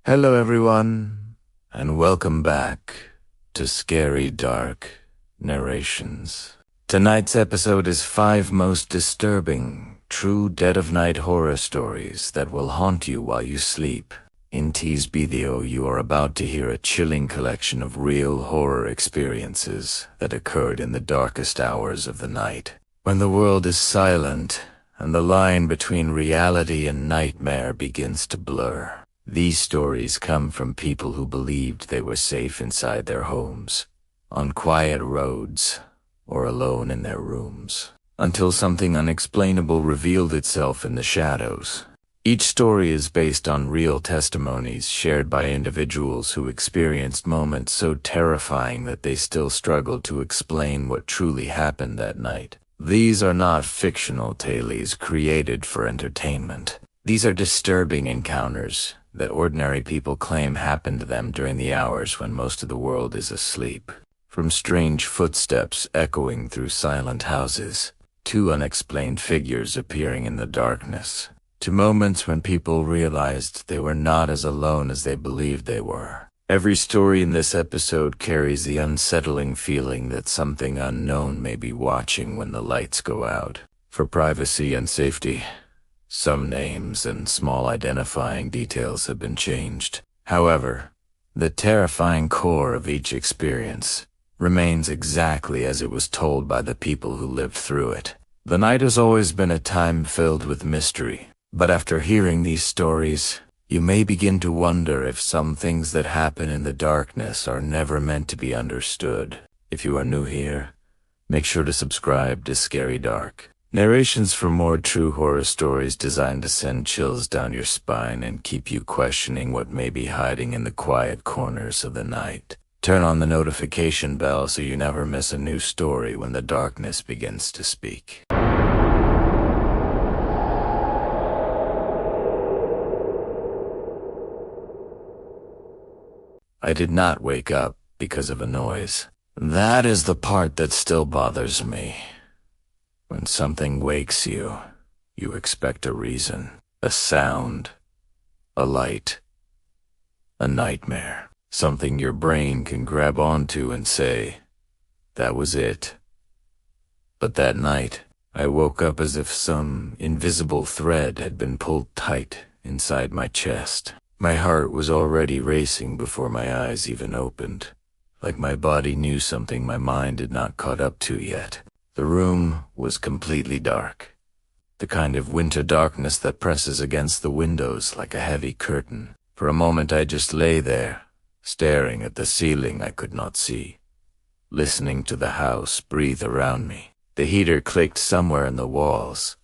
Hello everyone, and welcome back to Scary Dark Narrations. Tonight's episode is 5 most disturbing, true dead-of-night horror stories that will haunt you while you sleep. In today's video, you are about to hear a chilling collection of real horror experiences that occurred in the darkest hours of the night, when the world is silent and the line between reality and nightmare begins to blur. These stories come from people who believed they were safe inside their homes, on quiet roads, or alone in their rooms, until something unexplainable revealed itself in the shadows. Each story is based on real testimonies shared by individuals who experienced moments so terrifying that they still struggle to explain what truly happened that night. These are not fictional tales created for entertainment. These are disturbing encounters that ordinary people claim happened to them during the hours when most of the world is asleep. From strange footsteps echoing through silent houses, to unexplained figures appearing in the darkness, to moments when people realized they were not as alone as they believed they were. Every story in this episode carries the unsettling feeling that something unknown may be watching when the lights go out. For privacy and safety, some names and small identifying details have been changed. However, the terrifying core of each experience remains exactly as it was told by the people who lived through it. The night has always been a time filled with mystery, but after hearing these stories, you may begin to wonder if some things that happen in the darkness are never meant to be understood. If you are new here, make sure to subscribe to Scary Dark Narrations for more true horror stories designed to send chills down your spine and keep you questioning what may be hiding in the quiet corners of the night. Turn on the notification bell so you never miss a new story when the darkness begins to speak. I did not wake up because of a noise. That is the part that still bothers me. When something wakes you, you expect a reason, a sound, a light, a nightmare, something your brain can grab onto and say, that was it. But that night, I woke up as if some invisible thread had been pulled tight inside my chest. My heart was already racing before my eyes even opened, like my body knew something my mind had not caught up to yet. The room was completely dark, the kind of winter darkness that presses against the windows like a heavy curtain. For a moment I just lay there, staring at the ceiling I could not see, listening to the house breathe around me. The heater clicked somewhere in the walls.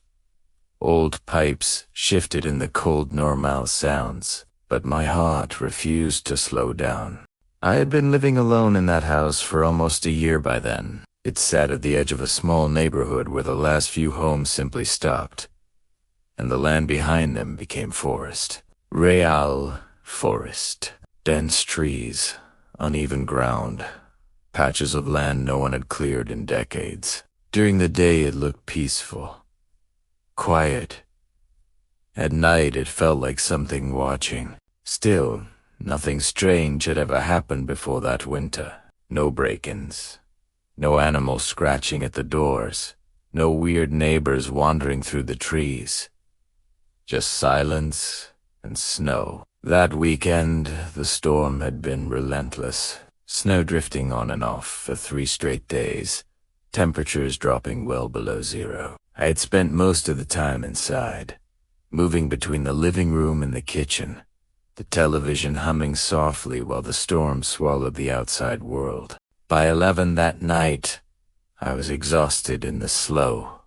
Old pipes shifted in the cold normal sounds, but my heart refused to slow down. I had been living alone in that house for almost a year by then. It sat at the edge of a small neighborhood where the last few homes simply stopped, and the land behind them became forest. Real forest. Dense trees, uneven ground, patches of land no one had cleared in decades. During the day it looked peaceful, quiet. At night it felt like something watching. Still, nothing strange had ever happened before that winter. No break-ins. No animals scratching at the doors, no weird neighbors wandering through the trees. Just silence and snow. That weekend, the storm had been relentless. Snow drifting on and off for 3 straight days, temperatures dropping well below zero. I had spent most of the time inside, moving between the living room and the kitchen, the television humming softly while the storm swallowed the outside world. By 11 that night, I was exhausted in the slow,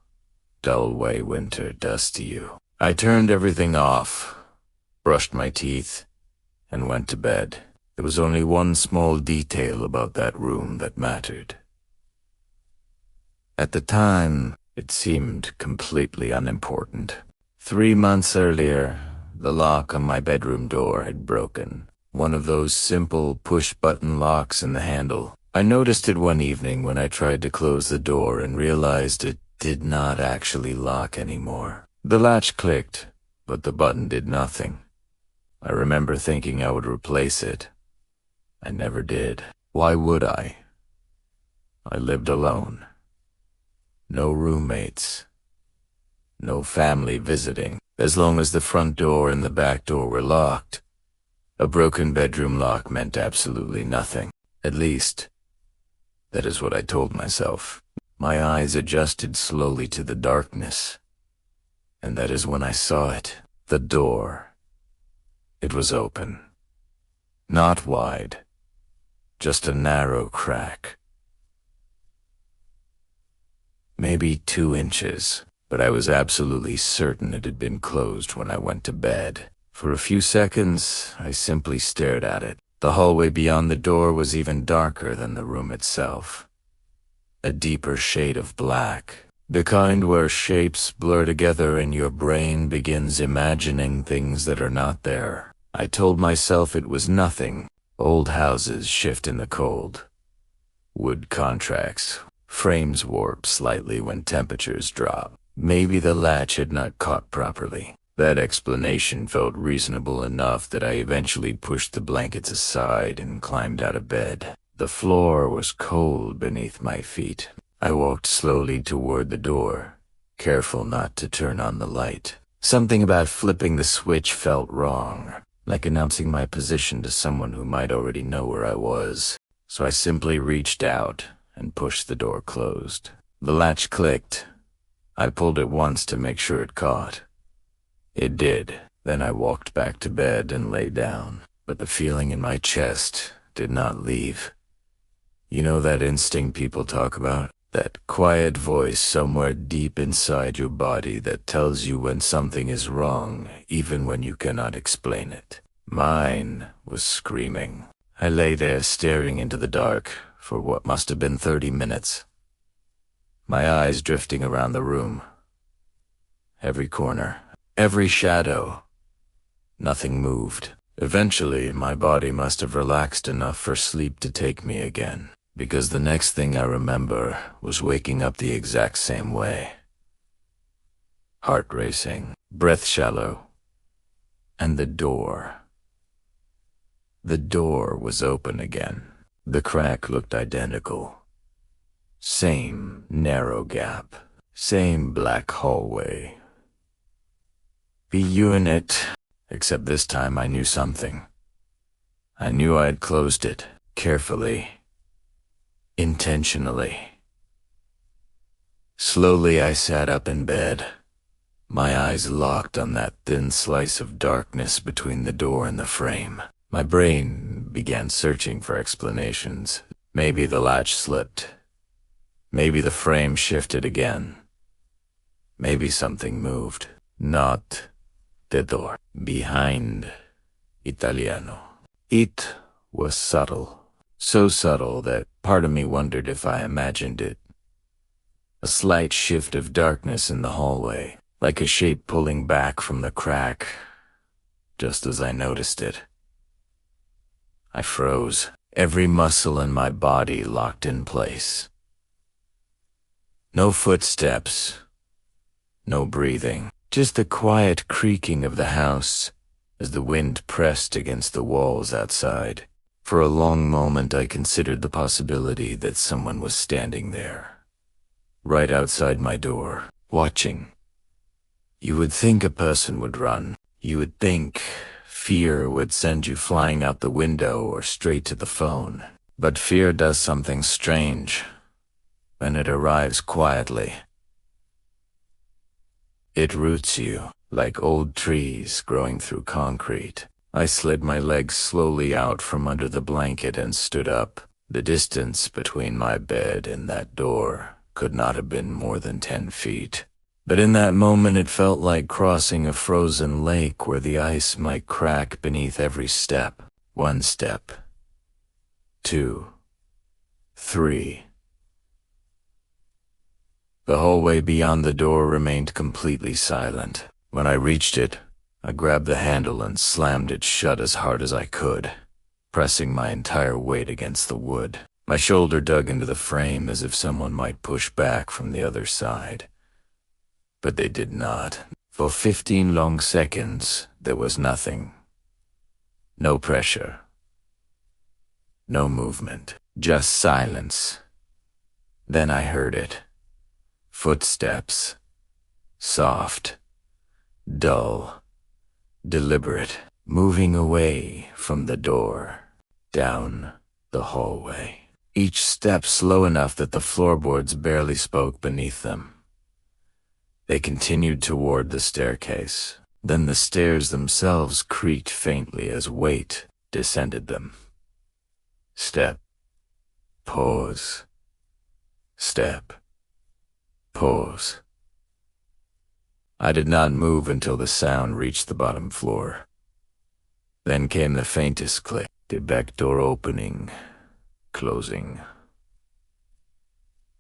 dull way winter does to you. I turned everything off, brushed my teeth, and went to bed. There was only one small detail about that room that mattered. At the time, it seemed completely unimportant. 3 months earlier, the lock on my bedroom door had broken. One of those simple push-button locks in the handle. I noticed it one evening when I tried to close the door and realized it did not actually lock anymore. The latch clicked, but the button did nothing. I remember thinking I would replace it. I never did. Why would I? I lived alone. No roommates. No family visiting. As long as the front door and the back door were locked, a broken bedroom lock meant absolutely nothing. At least, that is what I told myself. My eyes adjusted slowly to the darkness, and that is when I saw it. The door. It was open. Not wide. Just a narrow crack. Maybe 2 inches, but I was absolutely certain it had been closed when I went to bed. For a few seconds, I simply stared at it. The hallway beyond the door was even darker than the room itself. A deeper shade of black. The kind where shapes blur together and your brain begins imagining things that are not there. I told myself it was nothing. Old houses shift in the cold. Wood contracts. Frames warp slightly when temperatures drop. Maybe the latch had not caught properly. That explanation felt reasonable enough that I eventually pushed the blankets aside and climbed out of bed. The floor was cold beneath my feet. I walked slowly toward the door, careful not to turn on the light. Something about flipping the switch felt wrong, like announcing my position to someone who might already know where I was. So I simply reached out and pushed the door closed. The latch clicked. I pulled it once to make sure it caught. It did. Then I walked back to bed and lay down, but the feeling in my chest did not leave. You know that instinct people talk about? That quiet voice somewhere deep inside your body that tells you when something is wrong, even when you cannot explain it. Mine was screaming. I lay there staring into the dark for what must have been 30 minutes. My eyes drifting around the room. Every corner, every shadow. Nothing moved. Eventually, my body must have relaxed enough for sleep to take me again, because the next thing I remember was waking up the exact same way. Heart racing, breath shallow, and the door. The door was open again. The crack looked identical. Same narrow gap, same black hallway. Be you in it, except this time I knew something. I knew I had closed it, carefully, intentionally. Slowly I sat up in bed, my eyes locked on that thin slice of darkness between the door and the frame. My brain began searching for explanations. Maybe the latch slipped. Maybe the frame shifted again. Maybe something moved. Not the door. Behind. Italiano. It was subtle. So subtle that part of me wondered if I imagined it. A slight shift of darkness in the hallway, like a shape pulling back from the crack, just as I noticed it. I froze, every muscle in my body locked in place. No footsteps, no breathing, just the quiet creaking of the house as the wind pressed against the walls outside. For a long moment I considered the possibility that someone was standing there, right outside my door, watching. You would think a person would run. You would think fear would send you flying out the window or straight to the phone. But fear does something strange when it arrives quietly. It roots you, like old trees growing through concrete. I slid my legs slowly out from under the blanket and stood up. The distance between my bed and that door could not have been more than 10 feet. But in that moment it felt like crossing a frozen lake where the ice might crack beneath every step. 1 step. 2. 3. The hallway beyond the door remained completely silent. When I reached it, I grabbed the handle and slammed it shut as hard as I could, pressing my entire weight against the wood. My shoulder dug into the frame as if someone might push back from the other side. But they did not. For 15 long seconds, there was nothing. No pressure. No movement. Just silence. Then I heard it. Footsteps. Soft. Dull. Deliberate. Moving away from the door. Down the hallway. Each step slow enough that the floorboards barely spoke beneath them. They continued toward the staircase. Then the stairs themselves creaked faintly as weight descended them. Step. Pause. Step. Pause. I did not move until the sound reached the bottom floor. Then came the faintest click, the back door opening, closing.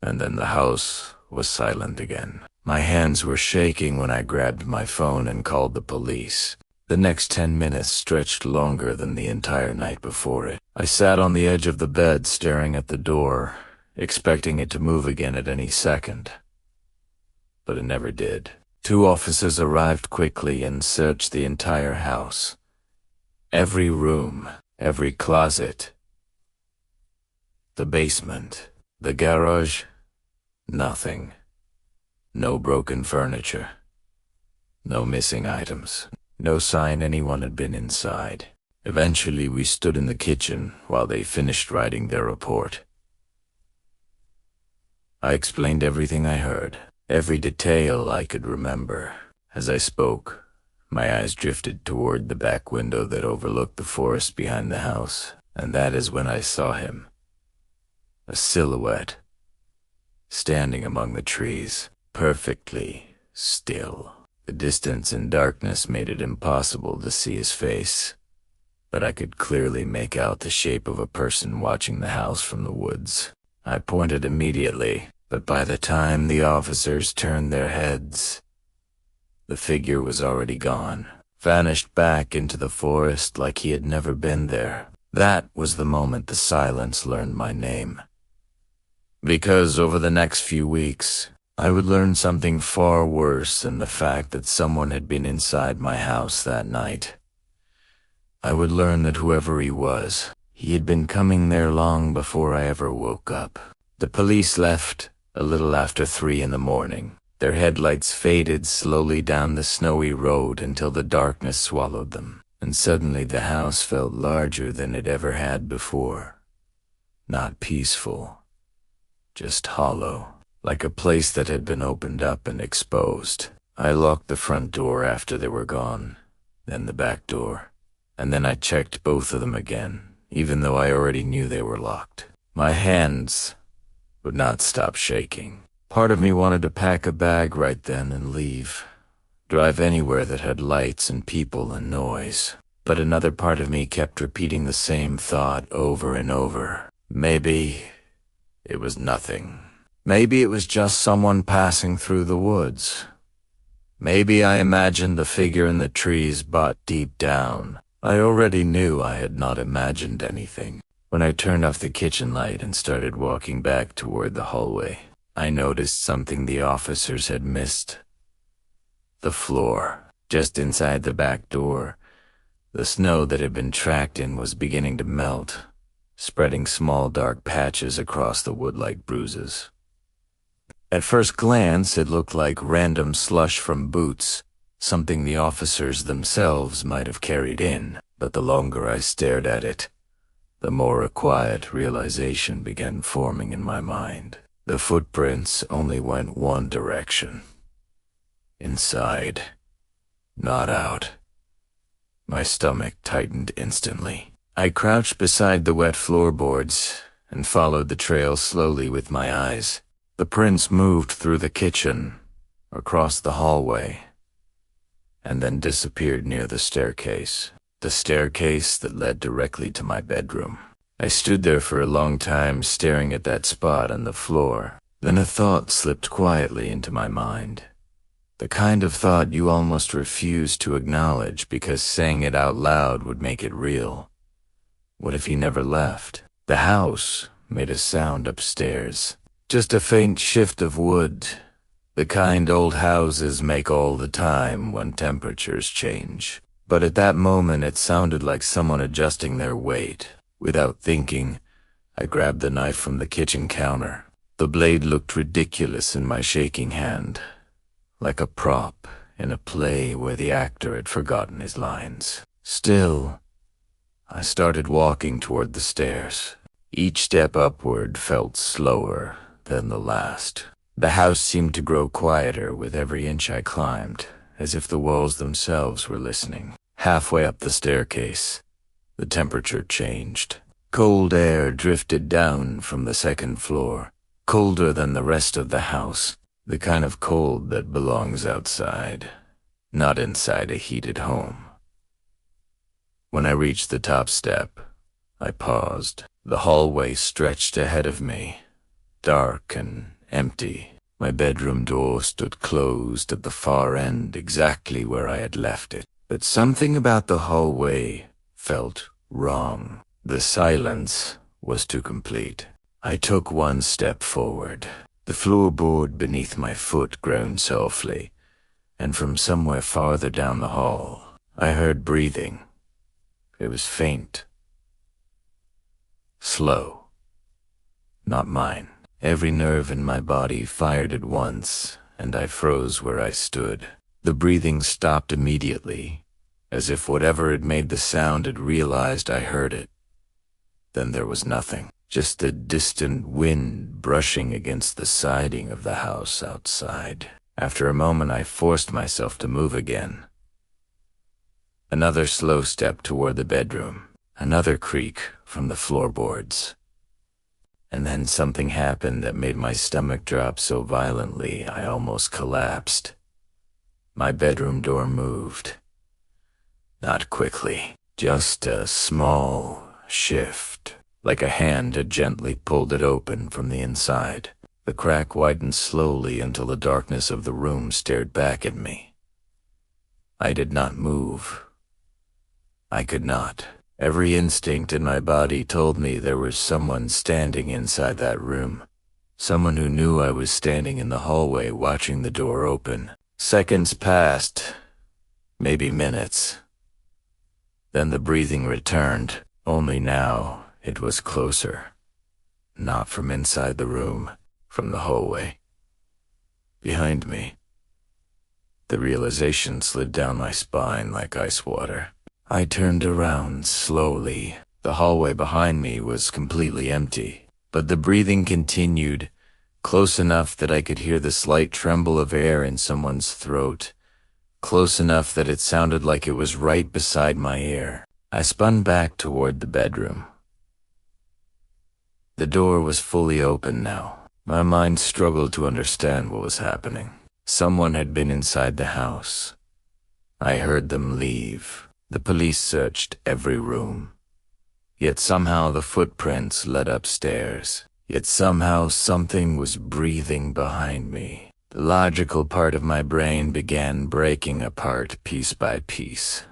And then the house was silent again. My hands were shaking when I grabbed my phone and called the police. The next 10 minutes stretched longer than the entire night before it. I sat on the edge of the bed staring at the door, expecting it to move again at any second. But it never did. 2 officers arrived quickly and searched the entire house. Every room, every closet. The basement, the garage, nothing. No broken furniture. No missing items. No sign anyone had been inside. Eventually we stood in the kitchen while they finished writing their report. I explained everything I heard, every detail I could remember. As I spoke, my eyes drifted toward the back window that overlooked the forest behind the house, and that is when I saw him. A silhouette, standing among the trees, perfectly still. The distance and darkness made it impossible to see his face, but I could clearly make out the shape of a person watching the house from the woods. I pointed immediately, but by the time the officers turned their heads, the figure was already gone, vanished back into the forest like he had never been there. That was the moment the silence learned my name. Because over the next few weeks, I would learn something far worse than the fact that someone had been inside my house that night. I would learn that whoever he was, he had been coming there long before I ever woke up. The police left a little after 3 in the morning. Their headlights faded slowly down the snowy road until the darkness swallowed them, and suddenly the house felt larger than it ever had before. Not peaceful, just hollow, like a place that had been opened up and exposed. I locked the front door after they were gone, then the back door, and then I checked both of them again, even though I already knew they were locked. My hands would not stop shaking. Part of me wanted to pack a bag right then and leave, drive anywhere that had lights and people and noise. But another part of me kept repeating the same thought over and over. Maybe it was nothing. Maybe it was just someone passing through the woods. Maybe I imagined the figure in the trees, but deep down, I already knew I had not imagined anything. When I turned off the kitchen light and started walking back toward the hallway, I noticed something the officers had missed. The floor, just inside the back door. The snow that had been tracked in was beginning to melt, spreading small dark patches across the wood like bruises. At first glance, it looked like random slush from boots, something the officers themselves might have carried in, but the longer I stared at it, the more a quiet realization began forming in my mind. The footprints only went one direction. Inside, not out. My stomach tightened instantly. I crouched beside the wet floorboards and followed the trail slowly with my eyes. The prints moved through the kitchen, across the hallway, and then disappeared near the staircase that led directly to my bedroom. I stood there for a long time staring at that spot on the floor. Then a thought slipped quietly into my mind. The kind of thought you almost refuse to acknowledge because saying it out loud would make it real. What if he never left? The house made a sound upstairs. Just a faint shift of wood, the kind old houses make all the time when temperatures change. but at that moment it sounded like someone adjusting their weight. Without thinking, I grabbed the knife from the kitchen counter. The blade looked ridiculous in my shaking hand, like a prop in a play where the actor had forgotten his lines. Still, I started walking toward the stairs. Each step upward felt slower than the last. The house seemed to grow quieter with every inch I climbed, as if the walls themselves were listening. Halfway up the staircase, the temperature changed. Cold air drifted down from the second floor, colder than the rest of the house, the kind of cold that belongs outside, not inside a heated home. When I reached the top step, I paused. The hallway stretched ahead of me, dark and empty. My bedroom door stood closed at the far end, exactly where I had left it. But something about the hallway felt wrong. The silence was too complete. I took one step forward. The floorboard beneath my foot groaned softly, and from somewhere farther down the hall, I heard breathing. It was faint, slow, not mine. Every nerve in my body fired at once, and I froze where I stood. The breathing stopped immediately, as if whatever had made the sound had realized I heard it. Then there was nothing, just the distant wind brushing against the siding of the house outside. After a moment, I forced myself to move again. Another slow step toward the bedroom, another creak from the floorboards. And then something happened that made my stomach drop so violently I almost collapsed. My bedroom door moved. Not quickly, just a small shift, like a hand had gently pulled it open from the inside. The crack widened slowly until the darkness of the room stared back at me. I did not move. I could not. Every instinct in my body told me there was someone standing inside that room. Someone who knew I was standing in the hallway watching the door open. Seconds passed, maybe minutes. Then the breathing returned, only now it was closer. Not from inside the room, from the hallway. Behind me. The realization slid down my spine like ice water. I turned around slowly. The hallway behind me was completely empty, but the breathing continued, close enough that I could hear the slight tremble of air in someone's throat, close enough that it sounded like it was right beside my ear. I spun back toward the bedroom. The door was fully open now. My mind struggled to understand what was happening. Someone had been inside the house. I heard them leave. The police searched every room. Yet somehow the footprints led upstairs. Yet somehow something was breathing behind me. The logical part of my brain began breaking apart piece by piece.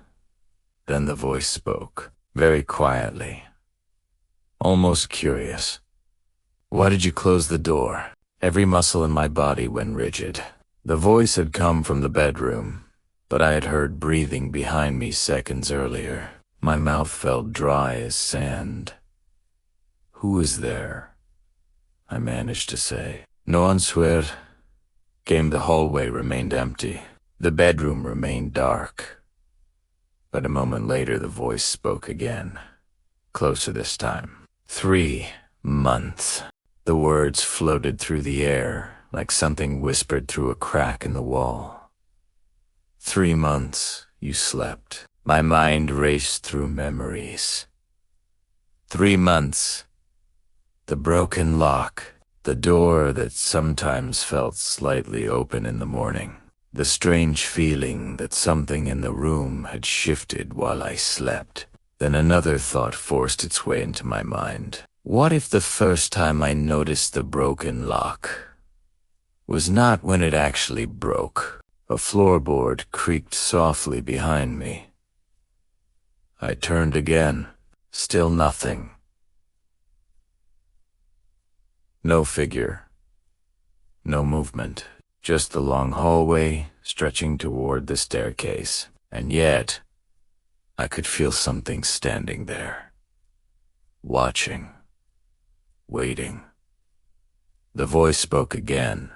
Then the voice spoke, very quietly, almost curious. "Why did you close the door?" Every muscle in my body went rigid. The voice had come from the bedroom, but I had heard breathing behind me seconds earlier. My mouth felt dry as sand. "Who is there?" I managed to say. "No answer." The hallway remained empty. The bedroom remained dark. But a moment later the voice spoke again, closer this time. 3 months. The words floated through the air like something whispered through a crack in the wall. 3 months you slept. My mind raced through memories. 3 months. The broken lock. The door that sometimes felt slightly open in the morning. The strange feeling that something in the room had shifted while I slept. Then another thought forced its way into my mind. What if the first time I noticed the broken lock was not when it actually broke? A floorboard creaked softly behind me. I turned again. Still nothing. No figure. No movement. Just the long hallway stretching toward the staircase. And yet, I could feel something standing there, watching, waiting. The voice spoke again,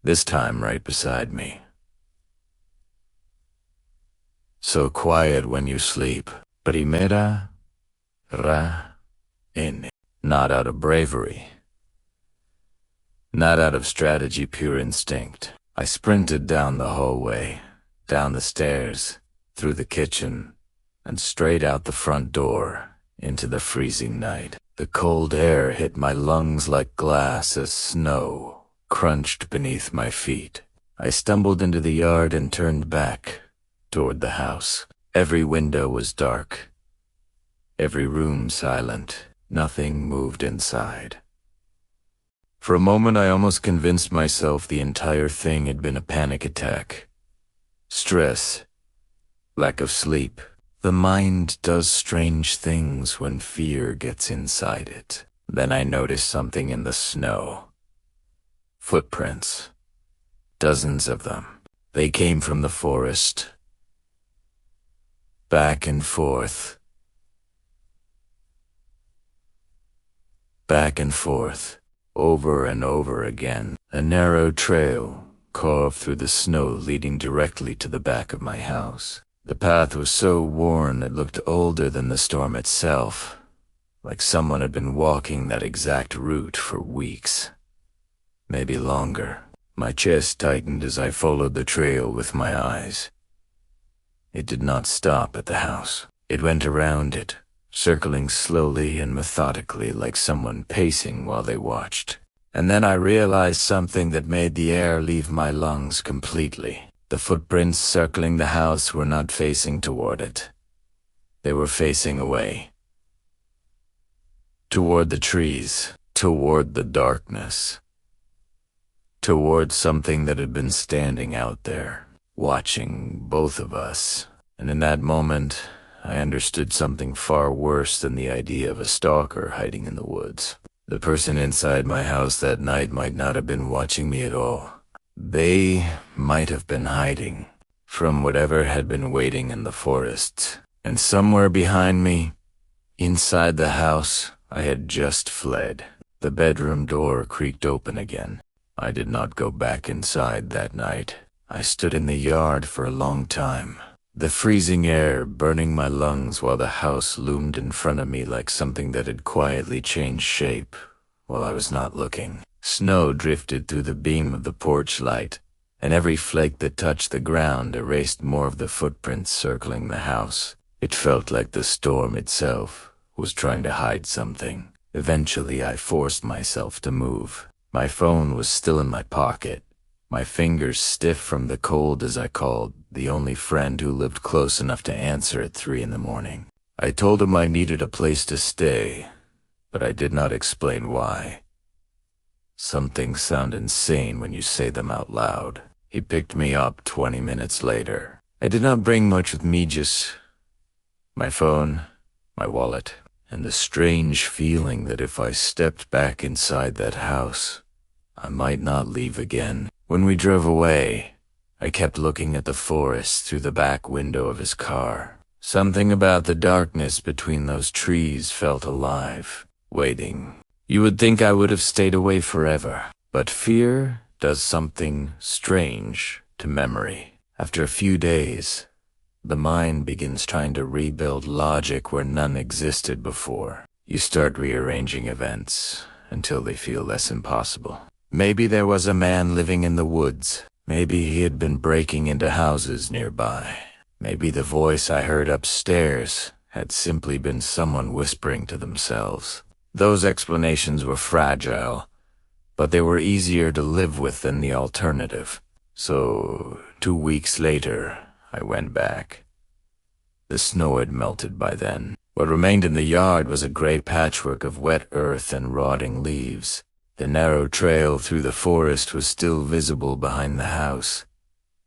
this time right beside me. So quiet when you sleep, primera ra in. Not out of bravery, not out of strategy, pure instinct. I sprinted down the hallway, down the stairs, through the kitchen, and straight out the front door, into the freezing night. The cold air hit my lungs like glass as snow crunched beneath my feet. I stumbled into the yard and turned back, toward the house. Every window was dark, every room silent. Nothing moved inside. For a moment I almost convinced myself the entire thing had been a panic attack. Stress, lack of sleep. The mind does strange things when fear gets inside it. Then I noticed something in the snow. Footprints. Dozens of them. They came from the forest. Back and forth. Back and forth. Over and over again. A narrow trail carved through the snow leading directly to the back of my house. The path was so worn it looked older than the storm itself, like someone had been walking that exact route for weeks, maybe longer. My chest tightened as I followed the trail with my eyes. It did not stop at the house. It went around it, circling slowly and methodically like someone pacing while they watched. And then I realized something that made the air leave my lungs completely. The footprints circling the house were not facing toward it. They were facing away. Toward the trees, toward the darkness. Toward something that had been standing out there, watching both of us. And in that moment, I understood something far worse than the idea of a stalker hiding in the woods. The person inside my house that night might not have been watching me at all. They might have been hiding from whatever had been waiting in the forests. And somewhere behind me, inside the house, I had just fled. The bedroom door creaked open again. I did not go back inside that night. I stood in the yard for a long time, the freezing air burning my lungs while the house loomed in front of me like something that had quietly changed shape while I was not looking. Snow drifted through the beam of the porch light, and every flake that touched the ground erased more of the footprints circling the house. It felt like the storm itself was trying to hide something. Eventually, I forced myself to move. My phone was still in my pocket, my fingers stiff from the cold as I called the only friend who lived close enough to answer at 3 in the morning. I told him I needed a place to stay, but I did not explain why. Some things sound insane when you say them out loud. He picked me up 20 minutes later. I did not bring much with me, just my phone, my wallet, and the strange feeling that if I stepped back inside that house, I might not leave again. When we drove away, I kept looking at the forest through the back window of his car. Something about the darkness between those trees felt alive, waiting. You would think I would have stayed away forever, but fear does something strange to memory. After a few days, the mind begins trying to rebuild logic where none existed before. You start rearranging events until they feel less impossible. Maybe there was a man living in the woods. Maybe he had been breaking into houses nearby. Maybe the voice I heard upstairs had simply been someone whispering to themselves. Those explanations were fragile, but they were easier to live with than the alternative. So, 2 weeks later, I went back. The snow had melted by then. What remained in the yard was a gray patchwork of wet earth and rotting leaves. The narrow trail through the forest was still visible behind the house,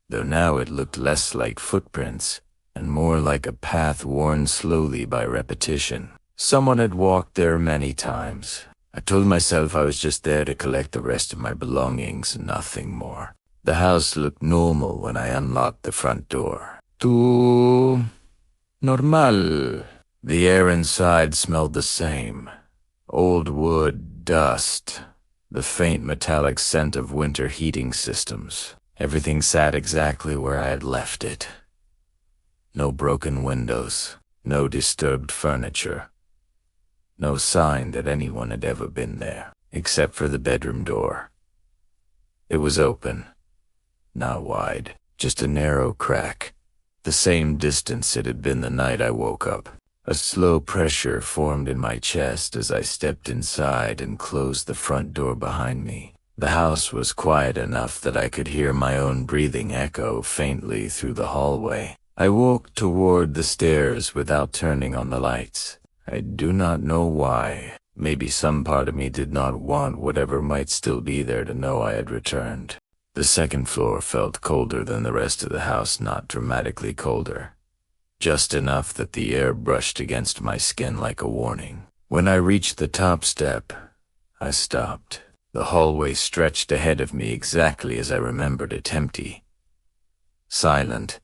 though now it looked less like footprints and more like a path worn slowly by repetition. Someone had walked there many times. I told myself I was just there to collect the rest of my belongings and nothing more. The house looked normal when I unlocked the front door. Tu normal. The air inside smelled the same. Old wood, dust, the faint metallic scent of winter heating systems. Everything sat exactly where I had left it. No broken windows, no disturbed furniture. No sign that anyone had ever been there, except for the bedroom door. It was open, not wide, just a narrow crack, the same distance it had been the night I woke up. A slow pressure formed in my chest as I stepped inside and closed the front door behind me. The house was quiet enough that I could hear my own breathing echo faintly through the hallway. I walked toward the stairs without turning on the lights. I do not know why. Maybe some part of me did not want whatever might still be there to know I had returned. The second floor felt colder than the rest of the house, not dramatically colder. Just enough that the air brushed against my skin like a warning. When I reached the top step, I stopped. The hallway stretched ahead of me exactly as I remembered it, empty. Silent.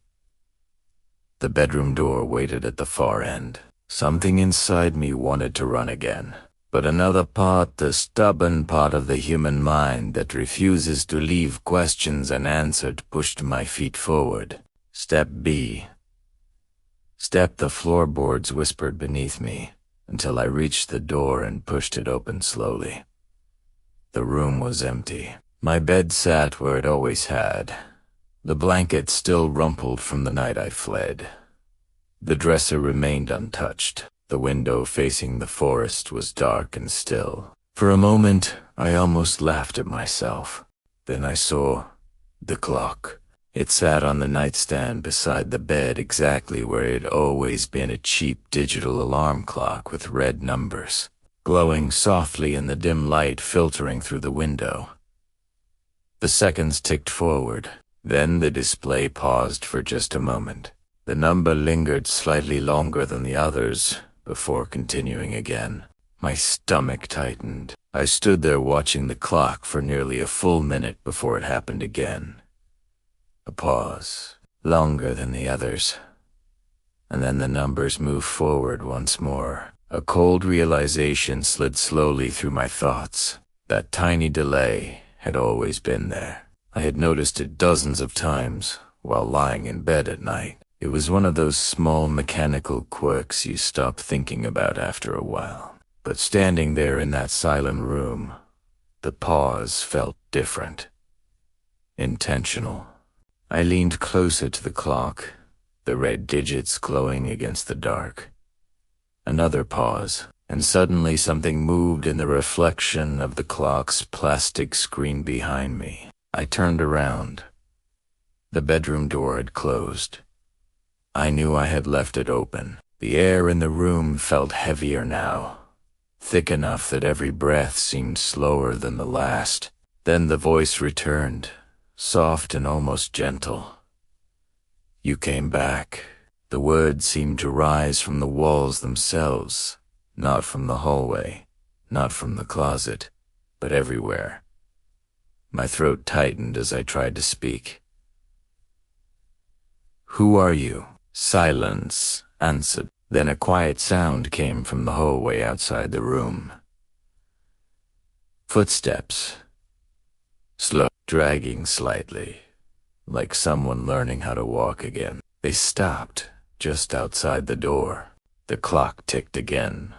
The bedroom door waited at the far end. Something inside me wanted to run again. But another part, the stubborn part of the human mind that refuses to leave questions unanswered, pushed my feet forward. Step B. Step, the floorboards whispered beneath me, until I reached the door and pushed it open slowly. The room was empty. My bed sat where it always had. The blanket still rumpled from the night I fled. The dresser remained untouched. The window facing the forest was dark and still. For a moment, I almost laughed at myself. Then I saw the clock. It sat on the nightstand beside the bed exactly where it had always been, a cheap digital alarm clock with red numbers, glowing softly in the dim light filtering through the window. The seconds ticked forward. Then the display paused for just a moment. The number lingered slightly longer than the others before continuing again. My stomach tightened. I stood there watching the clock for nearly a full minute before it happened again. A pause, longer than the others. And then the numbers moved forward once more. A cold realization slid slowly through my thoughts. That tiny delay had always been there. I had noticed it dozens of times while lying in bed at night. It was one of those small mechanical quirks you stop thinking about after a while. But standing there in that silent room, the pause felt different. Intentional. I leaned closer to the clock, the red digits glowing against the dark. Another pause, and suddenly something moved in the reflection of the clock's plastic screen behind me. I turned around. The bedroom door had closed. I knew I had left it open. The air in the room felt heavier now, thick enough that every breath seemed slower than the last. Then the voice returned, soft and almost gentle. You came back. The words seemed to rise from the walls themselves, not from the hallway, not from the closet, but everywhere. My throat tightened as I tried to speak. Who are you? Silence answered. Then a quiet sound came from the hallway outside the room. Footsteps. Slow, dragging slightly, like someone learning how to walk again. They stopped just outside the door. The clock ticked again,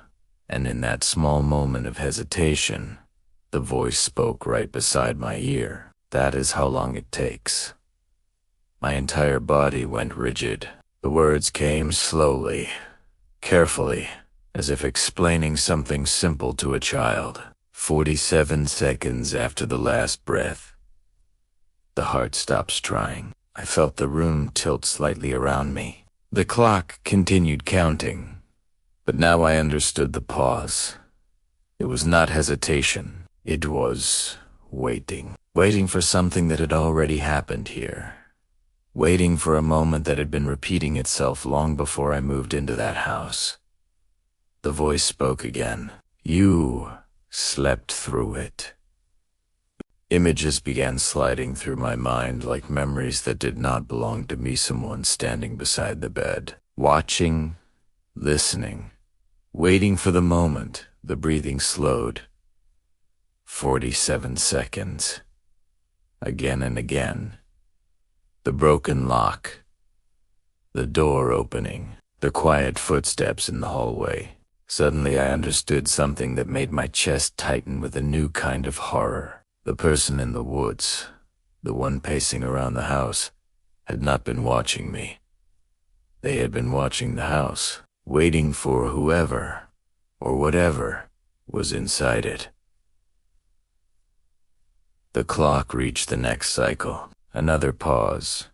and in that small moment of hesitation, the voice spoke right beside my ear. That is how long it takes. My entire body went rigid. The words came slowly, carefully, as if explaining something simple to a child. 47 seconds after the last breath. The heart stops trying. I felt the room tilt slightly around me. The clock continued counting, but now I understood the pause. It was not hesitation. It was waiting. Waiting for something that had already happened here. Waiting for a moment that had been repeating itself long before I moved into that house. The voice spoke again. You slept through it. Images began sliding through my mind like memories that did not belong to me. Someone standing beside the bed, watching, listening, waiting for the moment. The breathing slowed. 47 seconds. Again and again. The broken lock. The door opening. The quiet footsteps in the hallway. Suddenly I understood something that made my chest tighten with a new kind of horror. The person in the woods, the one pacing around the house, had not been watching me. They had been watching the house, waiting for whoever, or whatever, was inside it. The clock reached the next cycle, another pause,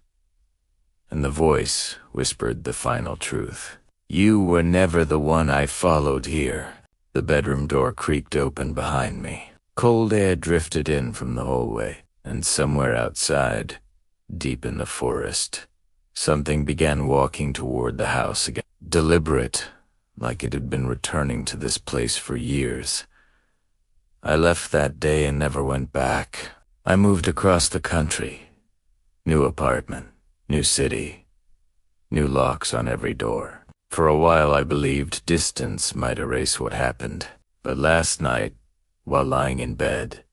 and the voice whispered the final truth. You were never the one I followed here. The bedroom door creaked open behind me. Cold air drifted in from the hallway, and somewhere outside, deep in the forest, something began walking toward the house again. Deliberate, like it had been returning to this place for years. I left that day and never went back. I moved across the country. New apartment, new city, new locks on every door. For a while I believed distance might erase what happened, but last night, while lying in bed,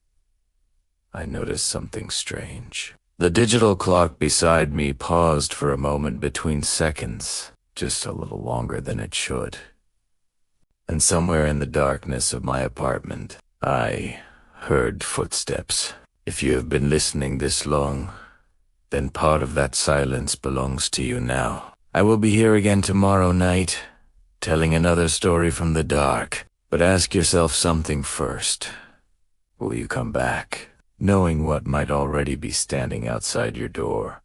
I noticed something strange. The digital clock beside me paused for a moment between seconds, just a little longer than it should. And somewhere in the darkness of my apartment, I heard footsteps. If you have been listening this long, then part of that silence belongs to you now. I will be here again tomorrow night, telling another story from the dark. But ask yourself something first. Will you come back, knowing what might already be standing outside your door?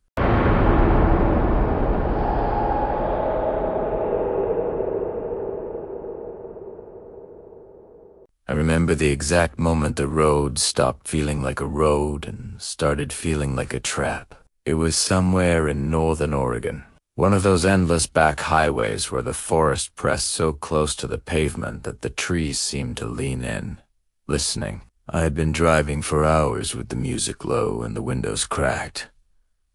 I remember the exact moment the road stopped feeling like a road and started feeling like a trap. It was somewhere in northern Oregon. One of those endless back highways where the forest pressed so close to the pavement that the trees seemed to lean in, listening. I had been driving for hours with the music low and the windows cracked,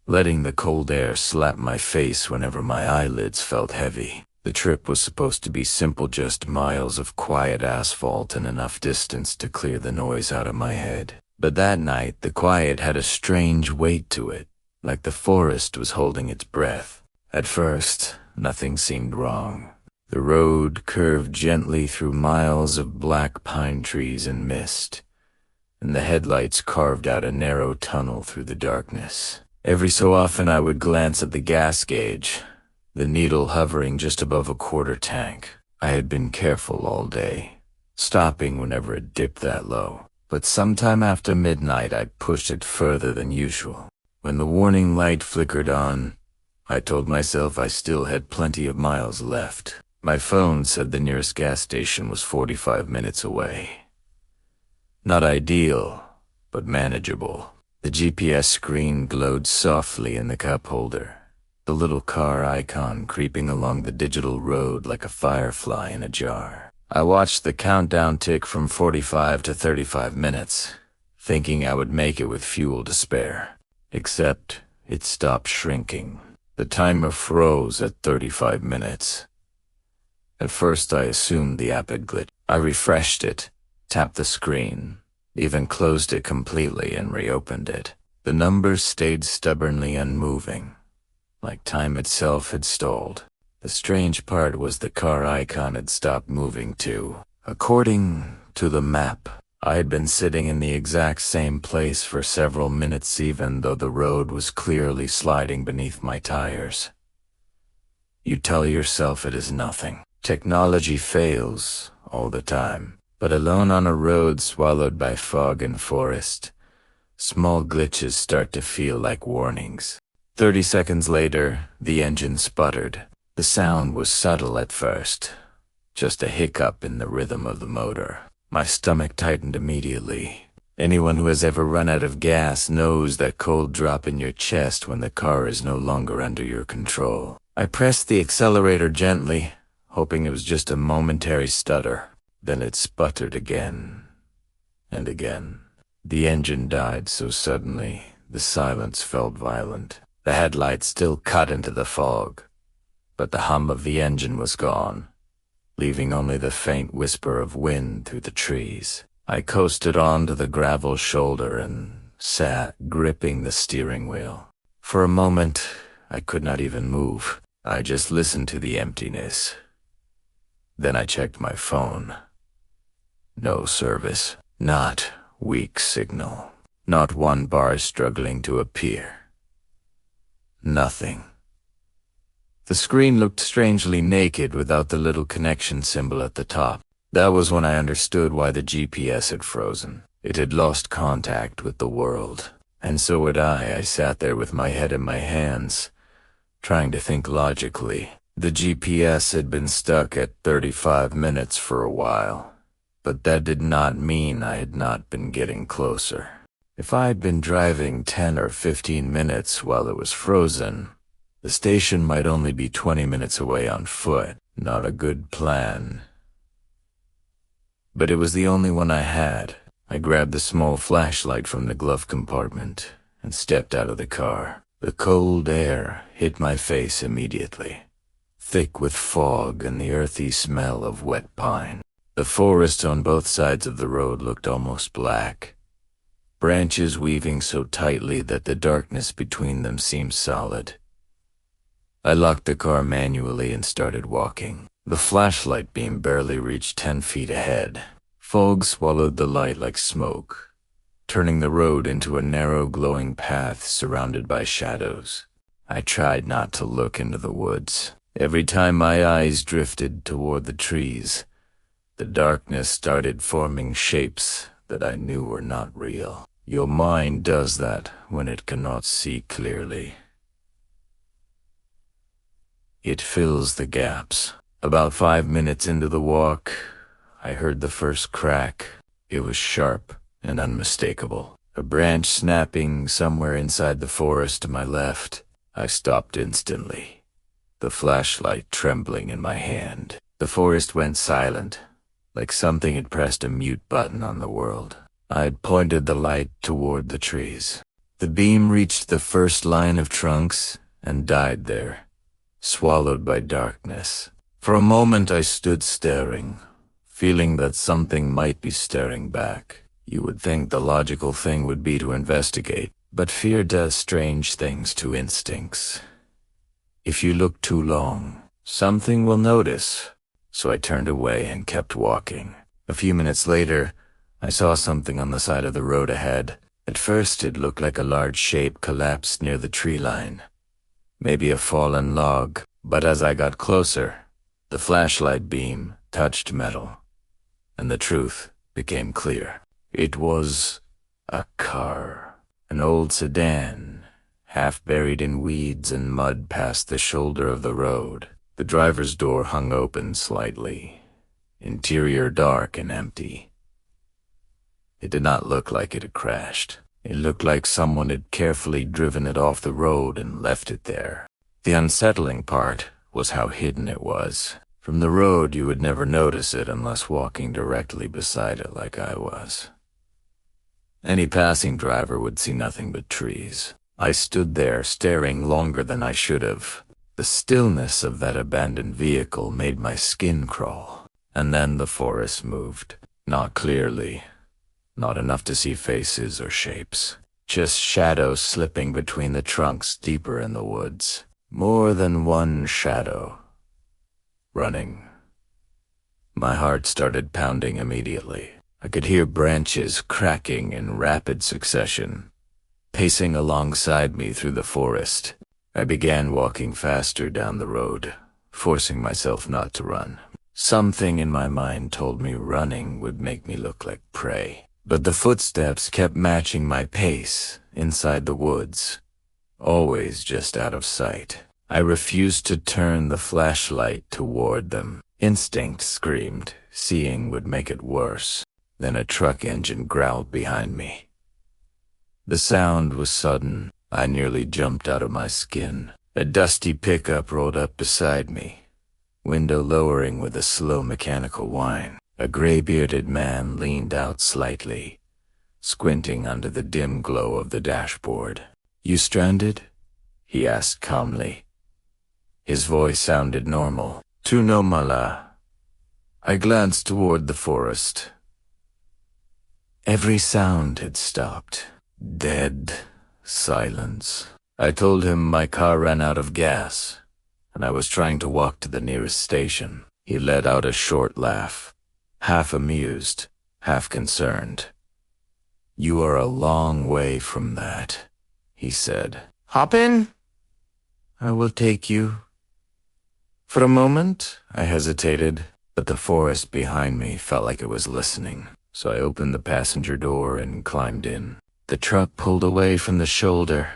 letting the cold air slap my face whenever my eyelids felt heavy. The trip was supposed to be simple, just miles of quiet asphalt and enough distance to clear the noise out of my head. But that night, the quiet had a strange weight to it, like the forest was holding its breath. At first, nothing seemed wrong. The road curved gently through miles of black pine trees and mist, and the headlights carved out a narrow tunnel through the darkness. Every so often I would glance at the gas gauge, the needle hovering just above a quarter tank. I had been careful all day, stopping whenever it dipped that low. But sometime after midnight I pushed it further than usual. When the warning light flickered on, I told myself I still had plenty of miles left. My phone said the nearest gas station was 45 minutes away. Not ideal, but manageable. The GPS screen glowed softly in the cup holder, the little car icon creeping along the digital road like a firefly in a jar. I watched the countdown tick from 45 to 35 minutes, thinking I would make it with fuel to spare. Except it stopped shrinking. The timer froze at 35 minutes. At first I assumed the app had glitched. I refreshed it, tapped the screen, even closed it completely and reopened it. The numbers stayed stubbornly unmoving, like time itself had stalled. The strange part was the car icon had stopped moving too. According to the map, I had been sitting in the exact same place for several minutes, even though the road was clearly sliding beneath my tires. You tell yourself it is nothing. Technology fails all the time, but alone on a road swallowed by fog and forest, small glitches start to feel like warnings. 30 seconds later, the engine sputtered. The sound was subtle at first, just a hiccup in the rhythm of the motor. My stomach tightened immediately. Anyone who has ever run out of gas knows that cold drop in your chest when the car is no longer under your control. I pressed the accelerator gently, hoping it was just a momentary stutter. Then it sputtered again and again. The engine died so suddenly, the silence felt violent. The headlights still cut into the fog, but the hum of the engine was gone, leaving only the faint whisper of wind through the trees. I coasted onto the gravel shoulder and sat, gripping the steering wheel. For a moment, I could not even move. I just listened to the emptiness. Then I checked my phone. No service. Not weak signal. Not one bar struggling to appear. Nothing. The screen looked strangely naked without the little connection symbol at the top. That was when I understood why the GPS had frozen. It had lost contact with the world. And so had I. I sat there with my head in my hands, trying to think logically. The GPS had been stuck at 35 minutes for a while, but that did not mean I had not been getting closer. If I had been driving 10 or 15 minutes while it was frozen, the station might only be 20 minutes away on foot. Not a good plan. But it was the only one I had. I grabbed the small flashlight from the glove compartment and stepped out of the car. The cold air hit my face immediately, thick with fog and the earthy smell of wet pine. The forest on both sides of the road looked almost black, branches weaving so tightly that the darkness between them seemed solid. I locked the car manually and started walking. The flashlight beam barely reached 10 feet ahead. Fog swallowed the light like smoke, turning the road into a narrow glowing path surrounded by shadows. I tried not to look into the woods. Every time my eyes drifted toward the trees, the darkness started forming shapes that I knew were not real. Your mind does that when it cannot see clearly. It fills the gaps. About 5 minutes into the walk, I heard the first crack. It was sharp and unmistakable. A branch snapping somewhere inside the forest to my left. I stopped instantly, the flashlight trembling in my hand. The forest went silent, like something had pressed a mute button on the world. I had pointed the light toward the trees. The beam reached the first line of trunks and died there, swallowed by darkness. For a moment I stood staring, feeling that something might be staring back. You would think the logical thing would be to investigate, but fear does strange things to instincts. If you look too long, something will notice. So I turned away and kept walking. A few minutes later, I saw something on the side of the road ahead. At first it looked like a large shape collapsed near the tree line. Maybe a fallen log, but as I got closer, the flashlight beam touched metal, and the truth became clear. It was a car, an old sedan, half buried in weeds and mud past the shoulder of the road. The driver's door hung open slightly, interior dark and empty. It did not look like it had crashed. It looked like someone had carefully driven it off the road and left it there. The unsettling part was how hidden it was. From the road you would never notice it unless walking directly beside it like I was. Any passing driver would see nothing but trees. I stood there staring longer than I should have. The stillness of that abandoned vehicle made my skin crawl. And then the forest moved. Not clearly. Not enough to see faces or shapes. Just shadows slipping between the trunks deeper in the woods. More than one shadow. Running. My heart started pounding immediately. I could hear branches cracking in rapid succession, pacing alongside me through the forest. I began walking faster down the road, forcing myself not to run. Something in my mind told me running would make me look like prey. But the footsteps kept matching my pace inside the woods, always just out of sight. I refused to turn the flashlight toward them. Instinct screamed, seeing would make it worse. Then a truck engine growled behind me. The sound was sudden. I nearly jumped out of my skin. A dusty pickup rolled up beside me, window lowering with a slow mechanical whine. A gray-bearded man leaned out slightly, squinting under the dim glow of the dashboard. "You stranded?" he asked calmly. His voice sounded normal. "Tu no mala." I glanced toward the forest. Every sound had stopped. Dead silence. I told him my car ran out of gas, and I was trying to walk to the nearest station. He let out a short laugh, half amused, half concerned. "You are a long way from that," he said. "Hop in. I will take you." For a moment, I hesitated, but the forest behind me felt like it was listening, so I opened the passenger door and climbed in. The truck pulled away from the shoulder,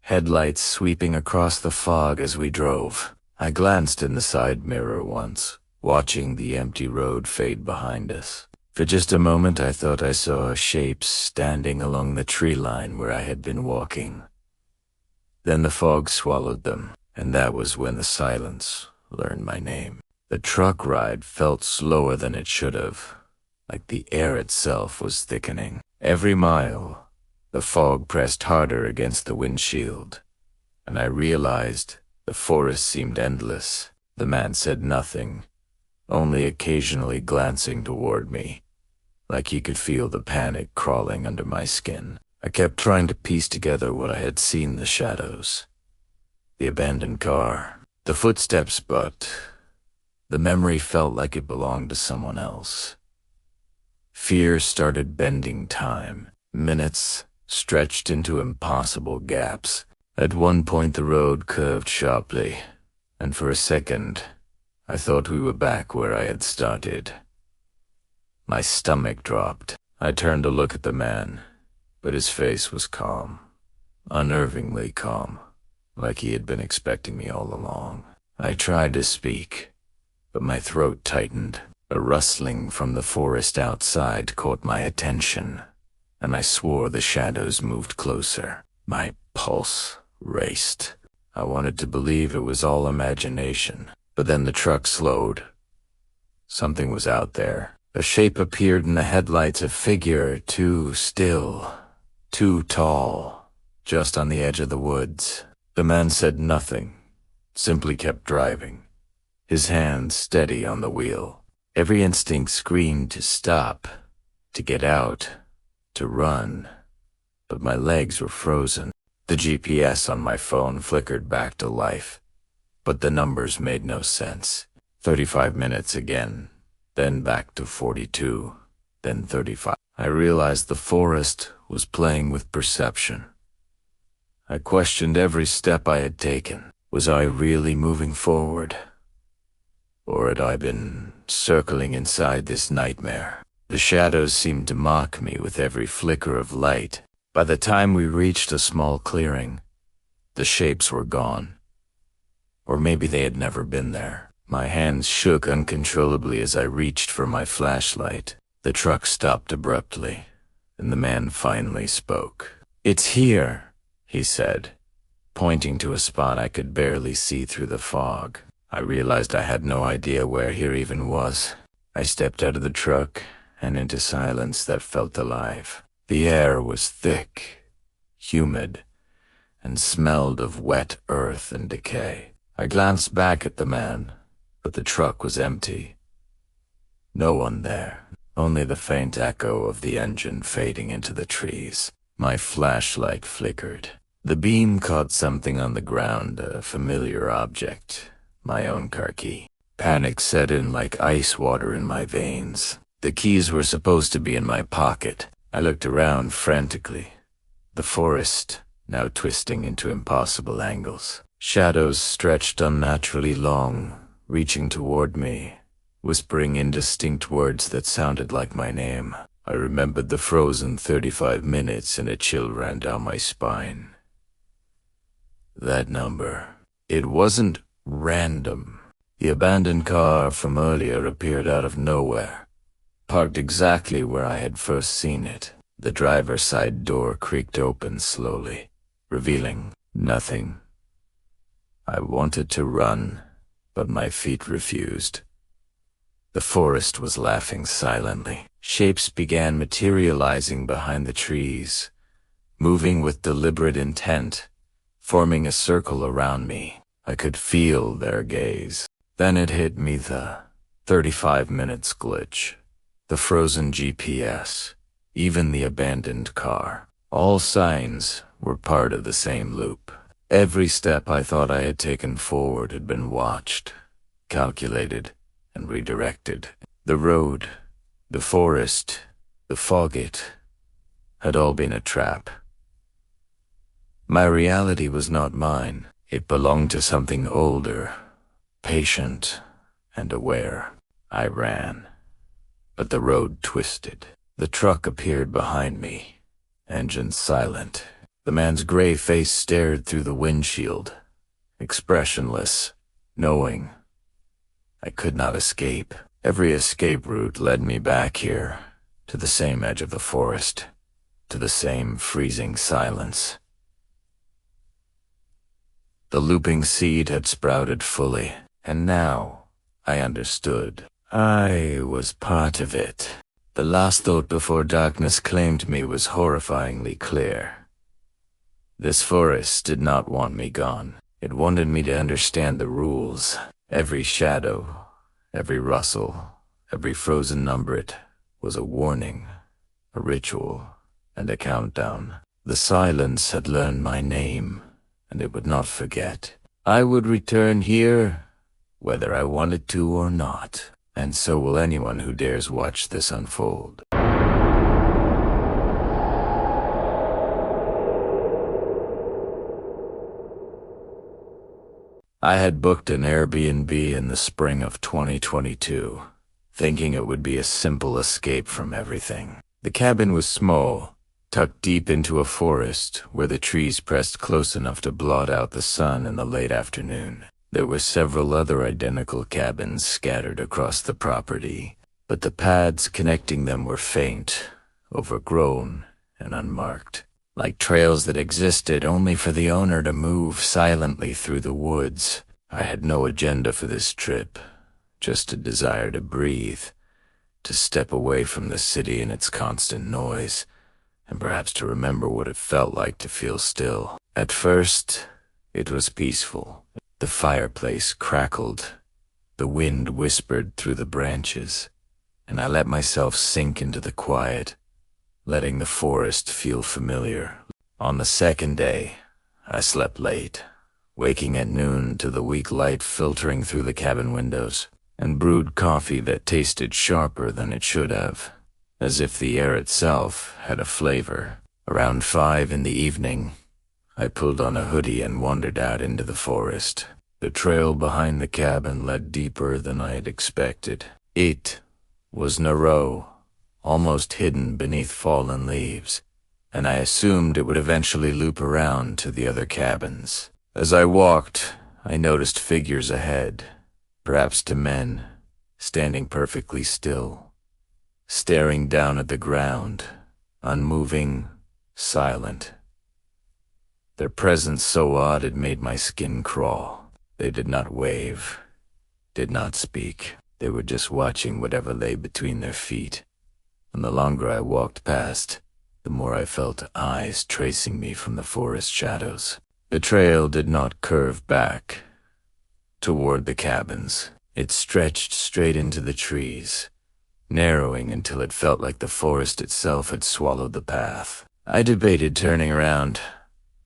headlights sweeping across the fog as we drove. I glanced in the side mirror once, watching the empty road fade behind us. For just a moment I thought I saw shapes standing along the tree line where I had been walking. Then the fog swallowed them, and that was when the silence learned my name. The truck ride felt slower than it should have, like the air itself was thickening. Every mile, the fog pressed harder against the windshield, and I realized the forest seemed endless. The man said nothing, only occasionally glancing toward me, like he could feel the panic crawling under my skin. I kept trying to piece together what I had seen: the shadows, the abandoned car, the footsteps, but the memory felt like it belonged to someone else. Fear started bending time. Minutes stretched into impossible gaps. At one point the road curved sharply, and for a second I thought we were back where I had started. My stomach dropped. I turned to look at the man, but his face was calm, unnervingly calm, like he had been expecting me all along. I tried to speak, but my throat tightened. A rustling from the forest outside caught my attention, and I swore the shadows moved closer. My pulse raced. I wanted to believe it was all imagination, but then the truck slowed. Something was out there. A shape appeared in the headlights, a figure too still, too tall, just on the edge of the woods. The man said nothing, simply kept driving, his hands steady on the wheel. Every instinct screamed to stop, to get out, to run, but my legs were frozen. The GPS on my phone flickered back to life, but the numbers made no sense. 35 minutes again, then back to 42, then 35. I realized the forest was playing with perception. I questioned every step I had taken. Was I really moving forward? Or had I been circling inside this nightmare? The shadows seemed to mock me with every flicker of light. By the time we reached a small clearing, the shapes were gone. Or maybe they had never been there. My hands shook uncontrollably as I reached for my flashlight. The truck stopped abruptly, and the man finally spoke. "It's here," he said, pointing to a spot I could barely see through the fog. I realized I had no idea where here even was. I stepped out of the truck and into silence that felt alive. The air was thick, humid, and smelled of wet earth and decay. I glanced back at the man, but the truck was empty. No one there, only the faint echo of the engine fading into the trees. My flashlight flickered. The beam caught something on the ground, a familiar object, my own car key. Panic set in like ice water in my veins. The keys were supposed to be in my pocket. I looked around frantically, the forest now twisting into impossible angles. Shadows stretched unnaturally long, reaching toward me, whispering indistinct words that sounded like my name. I remembered the frozen 35 minutes and a chill ran down my spine. That number. It wasn't random. The abandoned car from earlier appeared out of nowhere, parked exactly where I had first seen it. The driver's side door creaked open slowly, revealing nothing. I wanted to run, but my feet refused. The forest was laughing silently. Shapes began materializing behind the trees, moving with deliberate intent, forming a circle around me. I could feel their gaze. Then it hit me, the 35 minutes glitch, the frozen GPS, even the abandoned car. All signs were part of the same loop. Every step I thought I had taken forward had been watched, calculated, and redirected. The road, the forest, the fog had all been a trap. My reality was not mine. It belonged to something older, patient, and aware. I ran, but the road twisted. The truck appeared behind me, engine silent. The man's gray face stared through the windshield, expressionless, knowing I could not escape. Every escape route led me back here, to the same edge of the forest, to the same freezing silence. The looping seed had sprouted fully, and now I understood. I was part of it. The last thought before darkness claimed me was horrifyingly clear. This forest did not want me gone. It wanted me to understand the rules. Every shadow, every rustle, every frozen number was a warning, a ritual, and a countdown. The silence had learned my name, and it would not forget. I would return here, whether I wanted to or not, and so will anyone who dares watch this unfold. I had booked an Airbnb in the spring of 2022, thinking it would be a simple escape from everything. The cabin was small, tucked deep into a forest where the trees pressed close enough to blot out the sun in the late afternoon. There were several other identical cabins scattered across the property, but the paths connecting them were faint, overgrown, and unmarked, like trails that existed only for the owner to move silently through the woods. I had no agenda for this trip, just a desire to breathe, to step away from the city and its constant noise, and perhaps to remember what it felt like to feel still. At first, it was peaceful. The fireplace crackled, the wind whispered through the branches, and I let myself sink into the quiet, letting the forest feel familiar. On the second day, I slept late, waking at noon to the weak light filtering through the cabin windows, and brewed coffee that tasted sharper than it should have, as if the air itself had a flavor. Around 5 in the evening, I pulled on a hoodie and wandered out into the forest. The trail behind the cabin led deeper than I had expected. It was narrow, almost hidden beneath fallen leaves, and I assumed it would eventually loop around to the other cabins. As I walked, I noticed figures ahead, perhaps 2 men, standing perfectly still, staring down at the ground, unmoving, silent. Their presence so odd it made my skin crawl. They did not wave, did not speak. They were just watching whatever lay between their feet. And the longer I walked past, the more I felt eyes tracing me from the forest shadows. The trail did not curve back toward the cabins. It stretched straight into the trees, narrowing until it felt like the forest itself had swallowed the path. I debated turning around,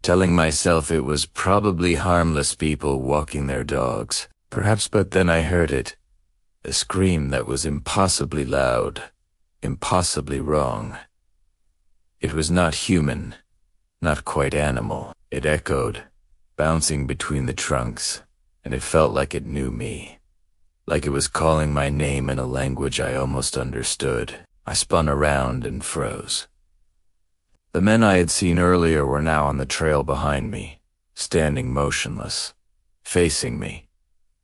telling myself it was probably harmless people walking their dogs. Perhaps, but then I heard it. A scream that was impossibly loud, impossibly wrong. It was not human, not quite animal. It echoed, bouncing between the trunks, and it felt like it knew me, like it was calling my name in a language I almost understood. I spun around and froze. The men I had seen earlier were now on the trail behind me, standing motionless, facing me,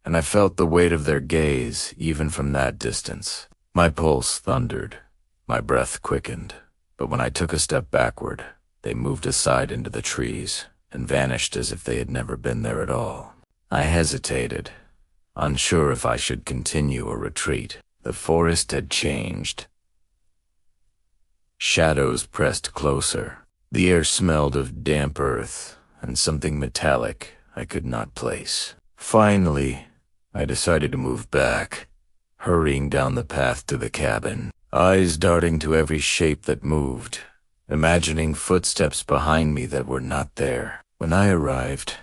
and I felt the weight of their gaze even from that distance. My pulse thundered, my breath quickened, but when I took a step backward, they moved aside into the trees and vanished as if they had never been there at all. I hesitated, unsure if I should continue or retreat. The forest had changed. Shadows pressed closer. The air smelled of damp earth and something metallic I could not place. Finally, I decided to move back, hurrying down the path to the cabin, eyes darting to every shape that moved, imagining footsteps behind me that were not there. When I arrived,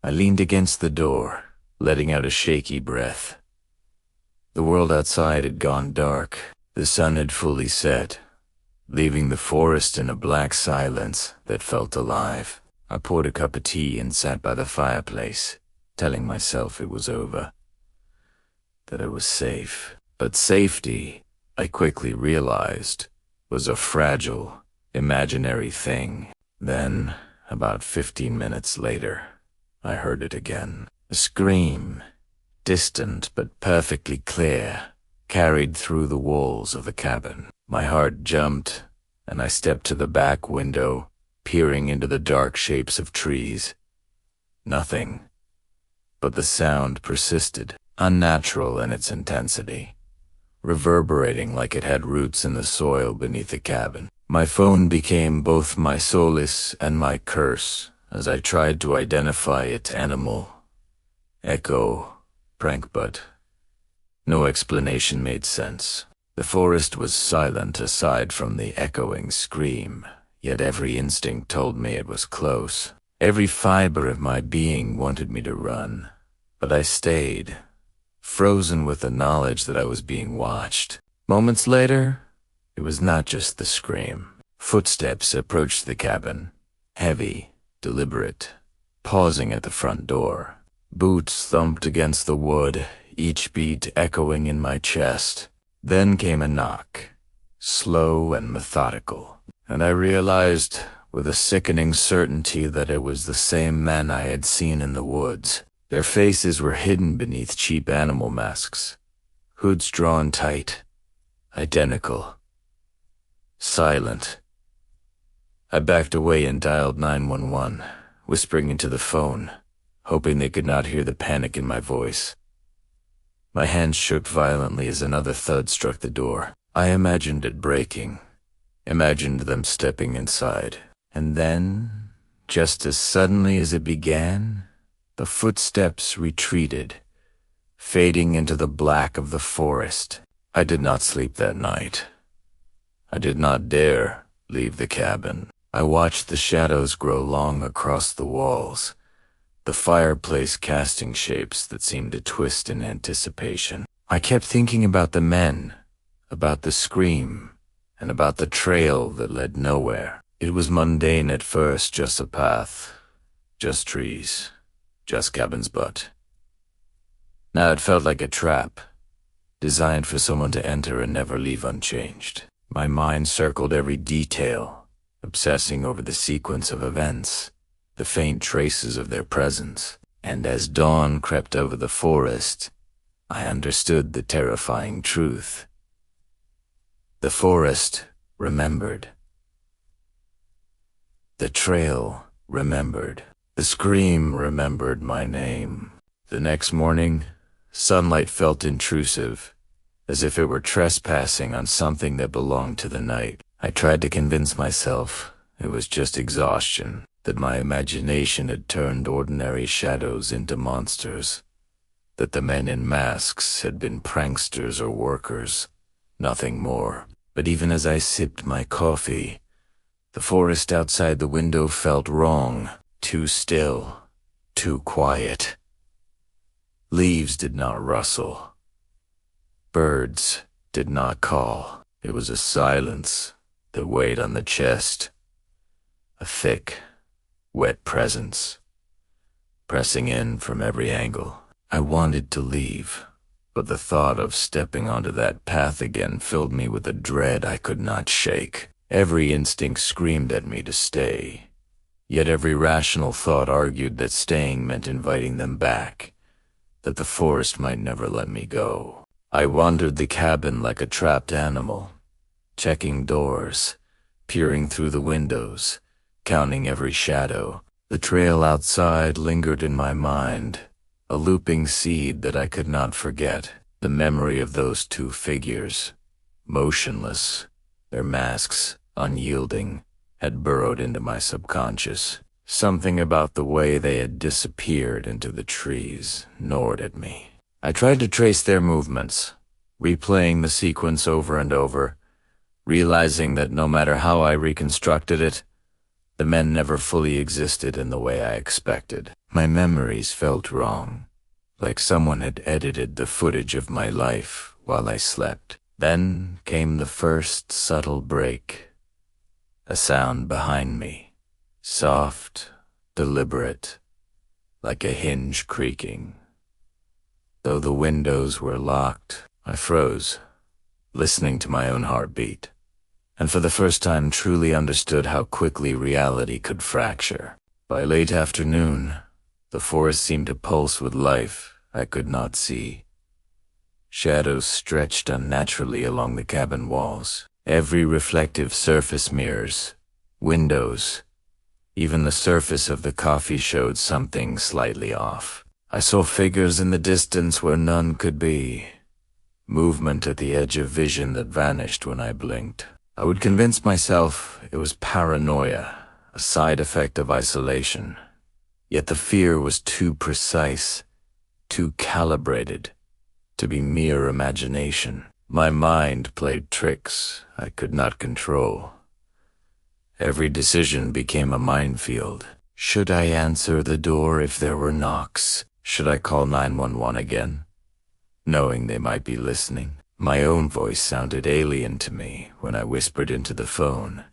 I leaned against the door, letting out a shaky breath. The world outside had gone dark. The sun had fully set, leaving the forest in a black silence that felt alive. I poured a cup of tea and sat by the fireplace, telling myself it was over, that I was safe. But safety, I quickly realized, was a fragile, imaginary thing. Then, about 15 minutes later, I heard it again. A scream, distant but perfectly clear, carried through the walls of the cabin. My heart jumped, and I stepped to the back window, peering into the dark shapes of trees. Nothing, but the sound persisted, unnatural in its intensity, reverberating like it had roots in the soil beneath the cabin. My phone became both my solace and my curse as I tried to identify its animal. Echo, prank, but no explanation made sense. The forest was silent aside from the echoing scream, yet every instinct told me it was close. Every fiber of my being wanted me to run, but I stayed, frozen with the knowledge that I was being watched. Moments later, it was not just the scream. Footsteps approached the cabin, heavy, deliberate, pausing at the front door. Boots thumped against the wood, each beat echoing in my chest. Then came a knock, slow and methodical, and I realized with a sickening certainty that it was the same men I had seen in the woods. Their faces were hidden beneath cheap animal masks, hoods drawn tight, identical, silent. I backed away and dialed 911, whispering into the phone, hoping they could not hear the panic in my voice. My hands shook violently as another thud struck the door. I imagined it breaking, imagined them stepping inside. And then, just as suddenly as it began, the footsteps retreated, fading into the black of the forest. I did not sleep that night. I did not dare leave the cabin. I watched the shadows grow long across the walls, the fireplace casting shapes that seemed to twist in anticipation. I kept thinking about the men, about the scream, and about the trail that led nowhere. It was mundane at first, just a path, just trees, just cabin's butt. Now it felt like a trap, designed for someone to enter and never leave unchanged. My mind circled every detail, obsessing over the sequence of events, the faint traces of their presence. And as dawn crept over the forest, I understood the terrifying truth. The forest remembered. The trail remembered. The scream remembered my name. The next morning, sunlight felt intrusive, as if it were trespassing on something that belonged to the night. I tried to convince myself it was just exhaustion, that my imagination had turned ordinary shadows into monsters, that the men in masks had been pranksters or workers, nothing more. But even as I sipped my coffee, the forest outside the window felt wrong, too still, too quiet. Leaves did not rustle. Birds did not call. It was a silence that weighed on the chest, a thick, wet presence, pressing in from every angle. I wanted to leave, but the thought of stepping onto that path again filled me with a dread I could not shake. Every instinct screamed at me to stay, yet every rational thought argued that staying meant inviting them back, that the forest might never let me go. I wandered the cabin like a trapped animal, checking doors, peering through the windows, counting every shadow. The trail outside lingered in my mind, a looping seed that I could not forget. The memory of those two figures, motionless, their masks unyielding, had burrowed into my subconscious. Something about the way they had disappeared into the trees gnawed at me. I tried to trace their movements, replaying the sequence over and over, realizing that no matter how I reconstructed it, the men never fully existed in the way I expected. My memories felt wrong, like someone had edited the footage of my life while I slept. Then came the first subtle break. A sound behind me, soft, deliberate, like a hinge creaking. Though the windows were locked, I froze, listening to my own heartbeat, and for the first time truly understood how quickly reality could fracture. By late afternoon, the forest seemed to pulse with life I could not see. Shadows stretched unnaturally along the cabin walls. Every reflective surface mirrors, windows, even the surface of the coffee showed something slightly off. I saw figures in the distance where none could be. Movement at the edge of vision that vanished when I blinked. I would convince myself it was paranoia, a side effect of isolation. Yet the fear was too precise, too calibrated, to be mere imagination. My mind played tricks I could not control. Every decision became a minefield. Should I answer the door if there were knocks? Should I call 911 again, knowing they might be listening? My own voice sounded alien to me when I whispered into the phone,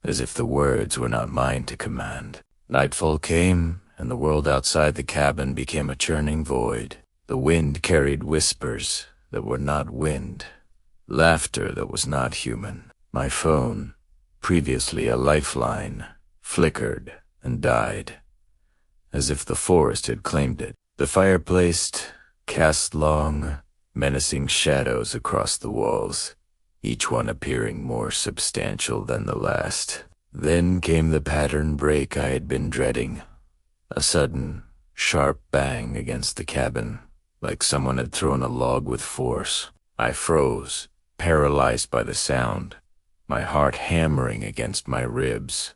as if the words were not mine to command. Nightfall came, and the world outside the cabin became a churning void. The wind carried whispers that were not wind, laughter that was not human. My phone, previously a lifeline, flickered and died, as if the forest had claimed it. The fireplace cast long, menacing shadows across the walls, each one appearing more substantial than the last. Then came the pattern break I had been dreading, a sudden, sharp bang against the cabin, like someone had thrown a log with force. I froze, paralyzed by the sound, my heart hammering against my ribs.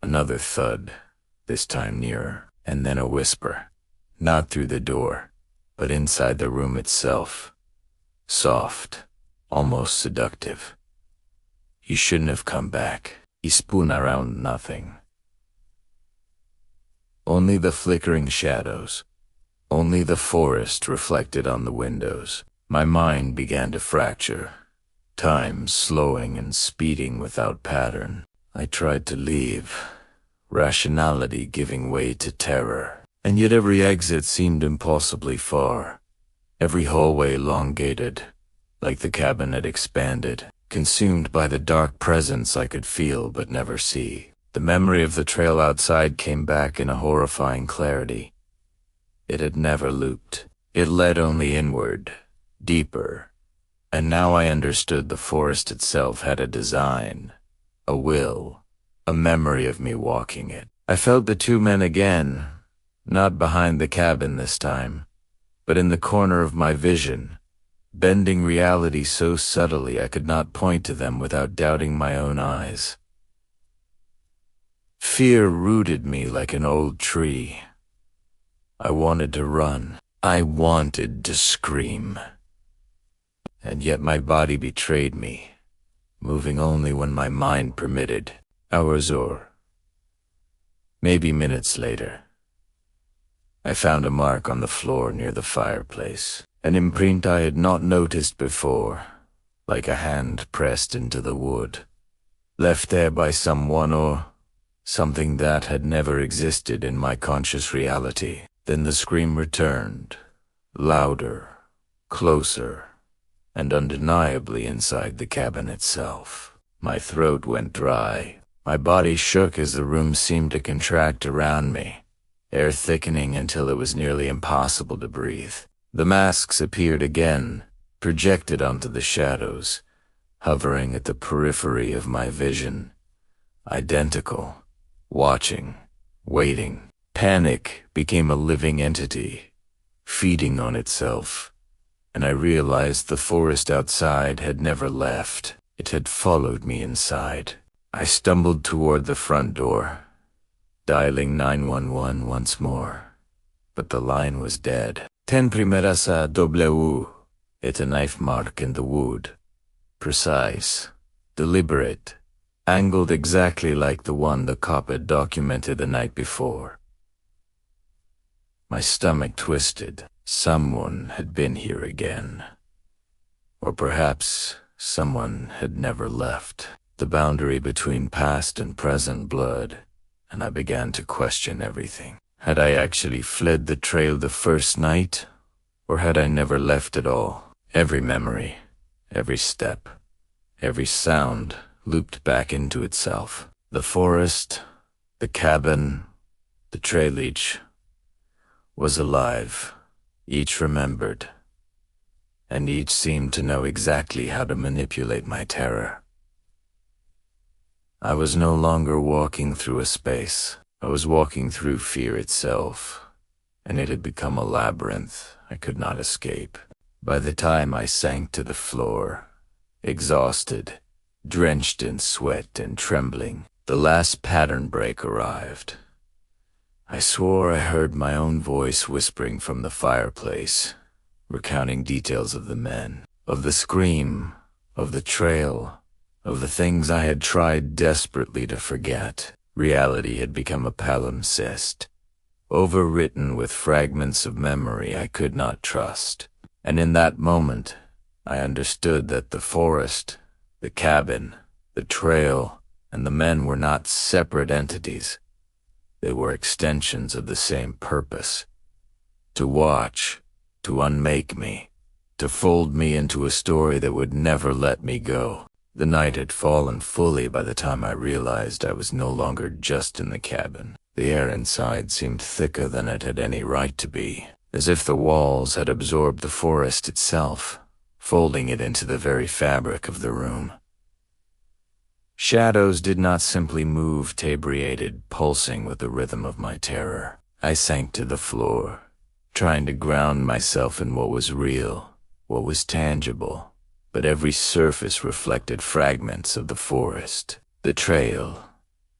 Another thud, this time nearer, and then a whisper, not through the door, but inside the room itself. Soft, almost seductive. "You shouldn't have come back." He spun around nothing. Only the flickering shadows, only the forest reflected on the windows. My mind began to fracture, time slowing and speeding without pattern. I tried to leave, rationality giving way to terror, and yet every exit seemed impossibly far, every hallway elongated, like the cabin had expanded, consumed by the dark presence I could feel but never see. The memory of the trail outside came back in a horrifying clarity. It had never looped. It led only inward, deeper, and now I understood the forest itself had a design, a will, a memory of me walking it. I felt the two men again, not behind the cabin this time, but in the corner of my vision, bending reality so subtly I could not point to them without doubting my own eyes. Fear rooted me like an old tree. I wanted to run. I wanted to scream. And yet my body betrayed me, moving only when my mind permitted. Hours or maybe minutes later, I found a mark on the floor near the fireplace, an imprint I had not noticed before, like a hand pressed into the wood, left there by someone or something that had never existed in my conscious reality. Then the scream returned, louder, closer, and undeniably inside the cabin itself. My throat went dry. My body shook as the room seemed to contract around me, air thickening until it was nearly impossible to breathe. The masks appeared again, projected onto the shadows, hovering at the periphery of my vision. Identical, watching, waiting. Panic became a living entity, feeding on itself, and I realized the forest outside had never left. It had followed me inside, I stumbled toward the front door, dialing 911 once more, but the line was dead. Ten primeras a W. It's a knife mark in the wood. Precise, deliberate, angled exactly like the one the cop had documented the night before. My stomach twisted. Someone had been here again. Or perhaps someone had never left. The boundary between past and present blurred, and I began to question everything. Had I actually fled the trail the first night, or had I never left at all? Every memory, every step, every sound looped back into itself. The forest, the cabin, the trail each was alive. Each remembered, and each seemed to know exactly how to manipulate my terror. I was no longer walking through a space. I was walking through fear itself, and it had become a labyrinth I could not escape. By the time I sank to the floor, exhausted, drenched in sweat and trembling, the last pattern break arrived. I swore I heard my own voice whispering from the fireplace, recounting details of the men, of the scream, of the trail, of the things I had tried desperately to forget. Reality had become a palimpsest, overwritten with fragments of memory I could not trust. And in that moment, I understood that the forest, the cabin, the trail, and the men were not separate entities. They were extensions of the same purpose. To watch, to unmake me, to fold me into a story that would never let me go. The night had fallen fully by the time I realized I was no longer just in the cabin. The air inside seemed thicker than it had any right to be, as if the walls had absorbed the forest itself, folding it into the very fabric of the room. Shadows did not simply move, tabriated, pulsing with the rhythm of my terror. I sank to the floor, trying to ground myself in what was real, what was tangible, but every surface reflected fragments of the forest, the trail,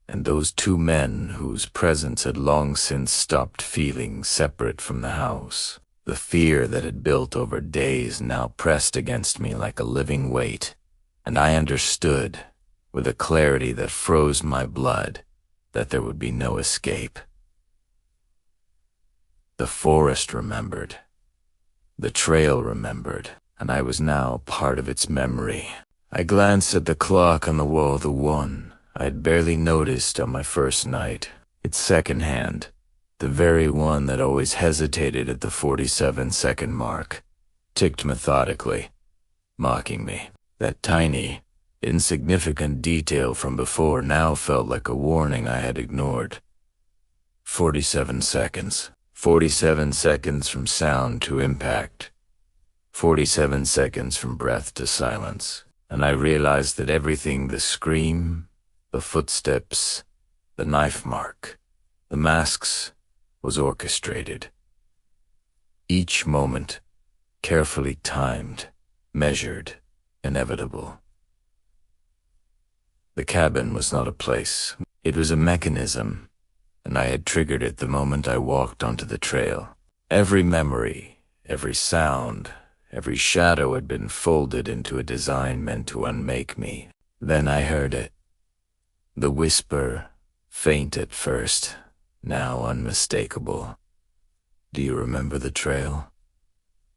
and those two men whose presence had long since stopped feeling separate from the house. The fear that had built over days now pressed against me like a living weight, and I understood, with a clarity that froze my blood, that there would be no escape. The forest remembered. The trail remembered, and I was now part of its memory. I glanced at the clock on the wall, the one I had barely noticed on my first night. Its second hand, the very one that always hesitated at the 47-second mark, ticked methodically, mocking me. That tiny, insignificant detail from before now felt like a warning I had ignored. 47 seconds. 47 seconds from sound to impact. 47 seconds from breath to silence. And I realized that everything, the scream, the footsteps, the knife mark, the masks, was orchestrated. Each moment, carefully timed, measured, inevitable. The cabin was not a place. It was a mechanism, and I had triggered it the moment I walked onto the trail. Every memory, every sound, every shadow had been folded into a design meant to unmake me. Then I heard it. The whisper, faint at first, now unmistakable. Do you remember the trail?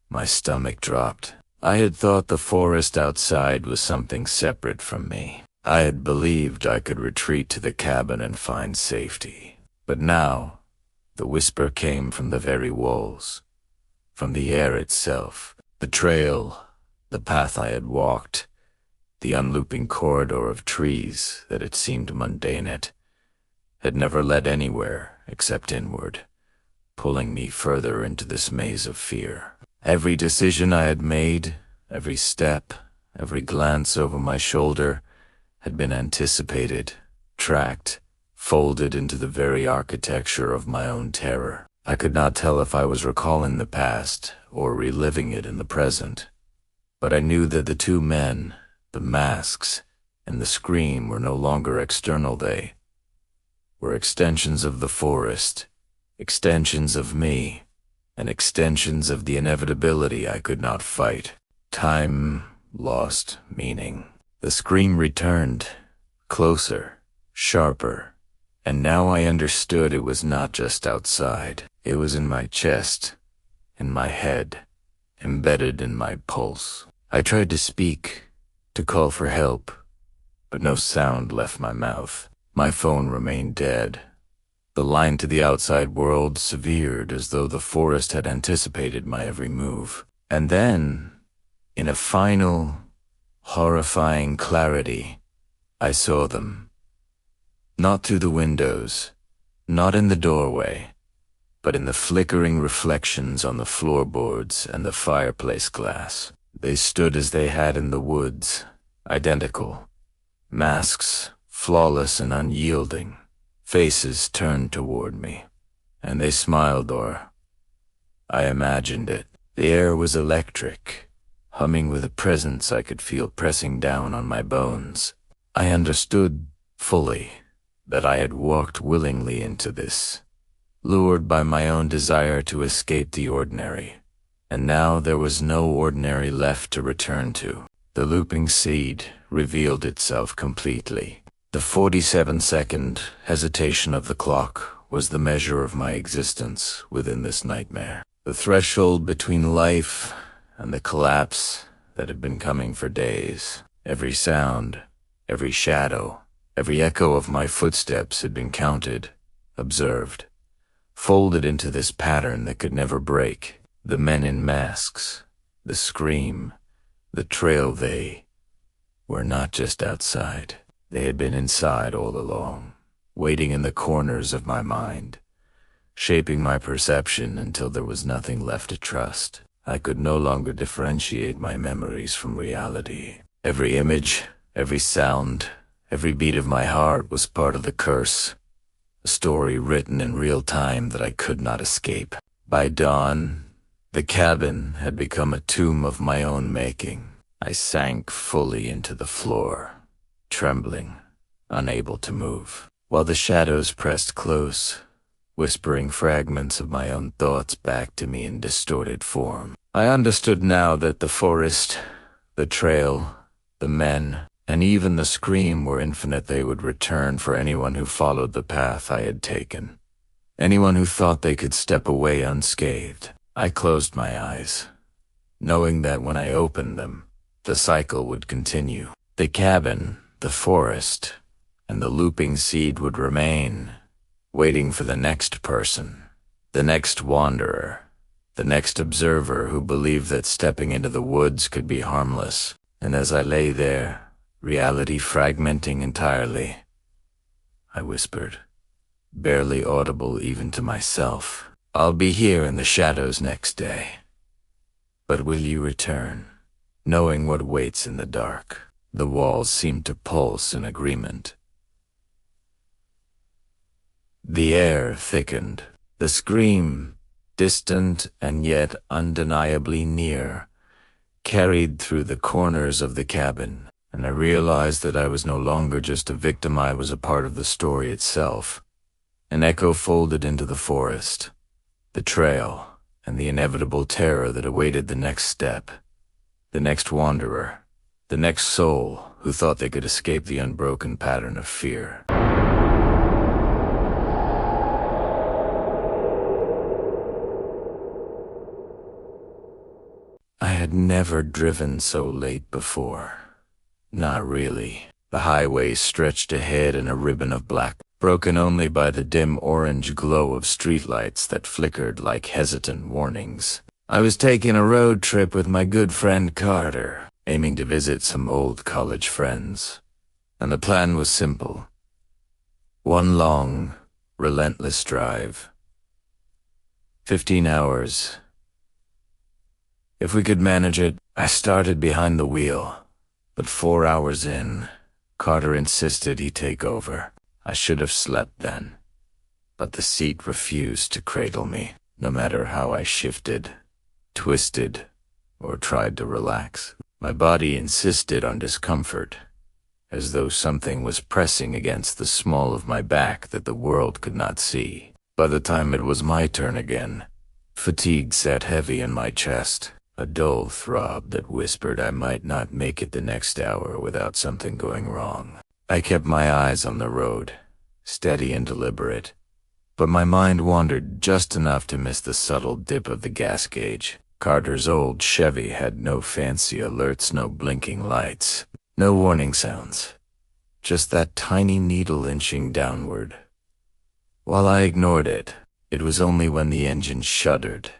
My stomach dropped. I had thought the forest outside was something separate from me. I had believed I could retreat to the cabin and find safety. But now, the whisper came from the very walls, from the air itself. The trail, the path I had walked, the unlooping corridor of trees that had seemed mundane had never led anywhere except inward, pulling me further into this maze of fear. Every decision I had made, every step, every glance over my shoulder, had been anticipated, tracked, folded into the very architecture of my own terror. I could not tell if I was recalling the past or reliving it in the present, but I knew that the two men, the masks, and the scream were no longer external. They were extensions of the forest, extensions of me, and extensions of the inevitability I could not fight. Time lost meaning. The scream returned, closer, sharper, and now I understood it was not just outside. It was in my chest, in my head, embedded in my pulse. I tried to speak, to call for help, but no sound left my mouth. My phone remained dead. The line to the outside world severed as though the forest had anticipated my every move. And then, in a final, horrifying clarity, I saw them. Not through the windows, not in the doorway, but in the flickering reflections on the floorboards and the fireplace glass. They stood as they had in the woods, identical. Masks, flawless and unyielding. Faces turned toward me, and they smiled, or I imagined it. The air was electric, humming with a presence I could feel pressing down on my bones. I understood fully that I had walked willingly into this, lured by my own desire to escape the ordinary, and now there was no ordinary left to return to. The looping seed revealed itself completely. The 47-second hesitation of the clock was the measure of my existence within this nightmare. The threshold between life and the collapse that had been coming for days. Every sound, every shadow, every echo of my footsteps had been counted, observed, folded into this pattern that could never break. The men in masks, the scream, the trail, they were not just outside. They had been inside all along, waiting in the corners of my mind, shaping my perception until there was nothing left to trust. I could no longer differentiate my memories from reality. Every image, every sound, every beat of my heart was part of the curse, a story written in real time that I could not escape. By dawn, the cabin had become a tomb of my own making. I sank fully into the floor, trembling, unable to move, while the shadows pressed close, whispering fragments of my own thoughts back to me in distorted form. I understood now that the forest, the trail, the men, and even the scream were infinite. They would return for anyone who followed the path I had taken, anyone who thought they could step away unscathed. I closed my eyes, knowing that when I opened them, the cycle would continue. The cabin, the forest, and the looping seed would remain, waiting for the next person, the next wanderer, the next observer who believed that stepping into the woods could be harmless. And as I lay there, reality fragmenting entirely, I whispered, barely audible even to myself, "I'll be here in the shadows next day. But will you return, knowing what waits in the dark?" The walls seemed to pulse in agreement. The air thickened. The scream, distant and yet undeniably near, carried through the corners of the cabin, and I realized that I was no longer just a victim. I was a part of the story itself, an echo folded into the forest, the trail, and the inevitable terror that awaited the next step, the next wanderer, the next soul who thought they could escape the unbroken pattern of fear. I had never driven so late before. Not really. The highway stretched ahead in a ribbon of black, broken only by the dim orange glow of streetlights that flickered like hesitant warnings. I was taking a road trip with my good friend Carter, aiming to visit some old college friends. And the plan was simple. One long, relentless drive. 15 hours. If we could manage it. I started behind the wheel, but 4 hours in, Carter insisted he take over. I should have slept then, but the seat refused to cradle me, no matter how I shifted, twisted, or tried to relax. My body insisted on discomfort. as though something was pressing against the small of my back that the world could not see. By the time it was my turn again, fatigue sat heavy in my chest, a dull throb that whispered I might not make it the next hour without something going wrong. I kept my eyes on the road, steady and deliberate, but my mind wandered just enough to miss the subtle dip of the gas gauge. Carter's old Chevy had no fancy alerts, no blinking lights, no warning sounds, just that tiny needle inching downward. While I ignored it, it was only when the engine shuddered,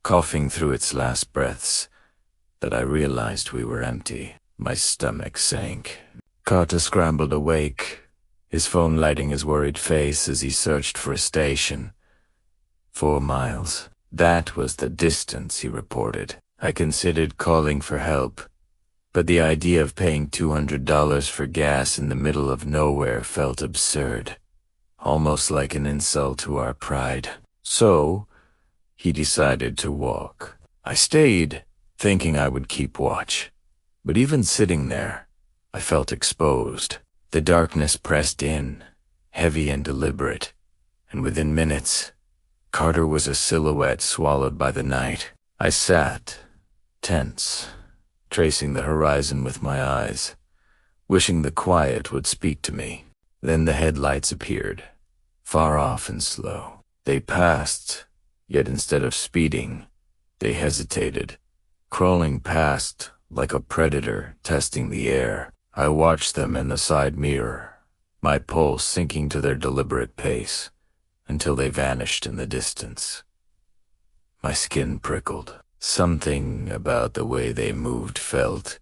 coughing through its last breaths, that I realized we were empty. My stomach sank. Carter scrambled awake, his phone lighting his worried face as he searched for a station. 4 miles. That was the distance, he reported. I considered calling for help, but the idea of paying $200 for gas in the middle of nowhere felt absurd, almost like an insult to our pride. So, he decided to walk. I stayed, thinking I would keep watch. But even sitting there, I felt exposed. The darkness pressed in, heavy and deliberate, and within minutes, Carter was a silhouette swallowed by the night. I sat, tense, tracing the horizon with my eyes, wishing the quiet would speak to me. Then the headlights appeared, far off and slow. They passed, yet instead of speeding, they hesitated, crawling past like a predator testing the air. I watched them in the side mirror, my pulse sinking to their deliberate pace, until they vanished in the distance. My skin prickled. Something about the way they moved felt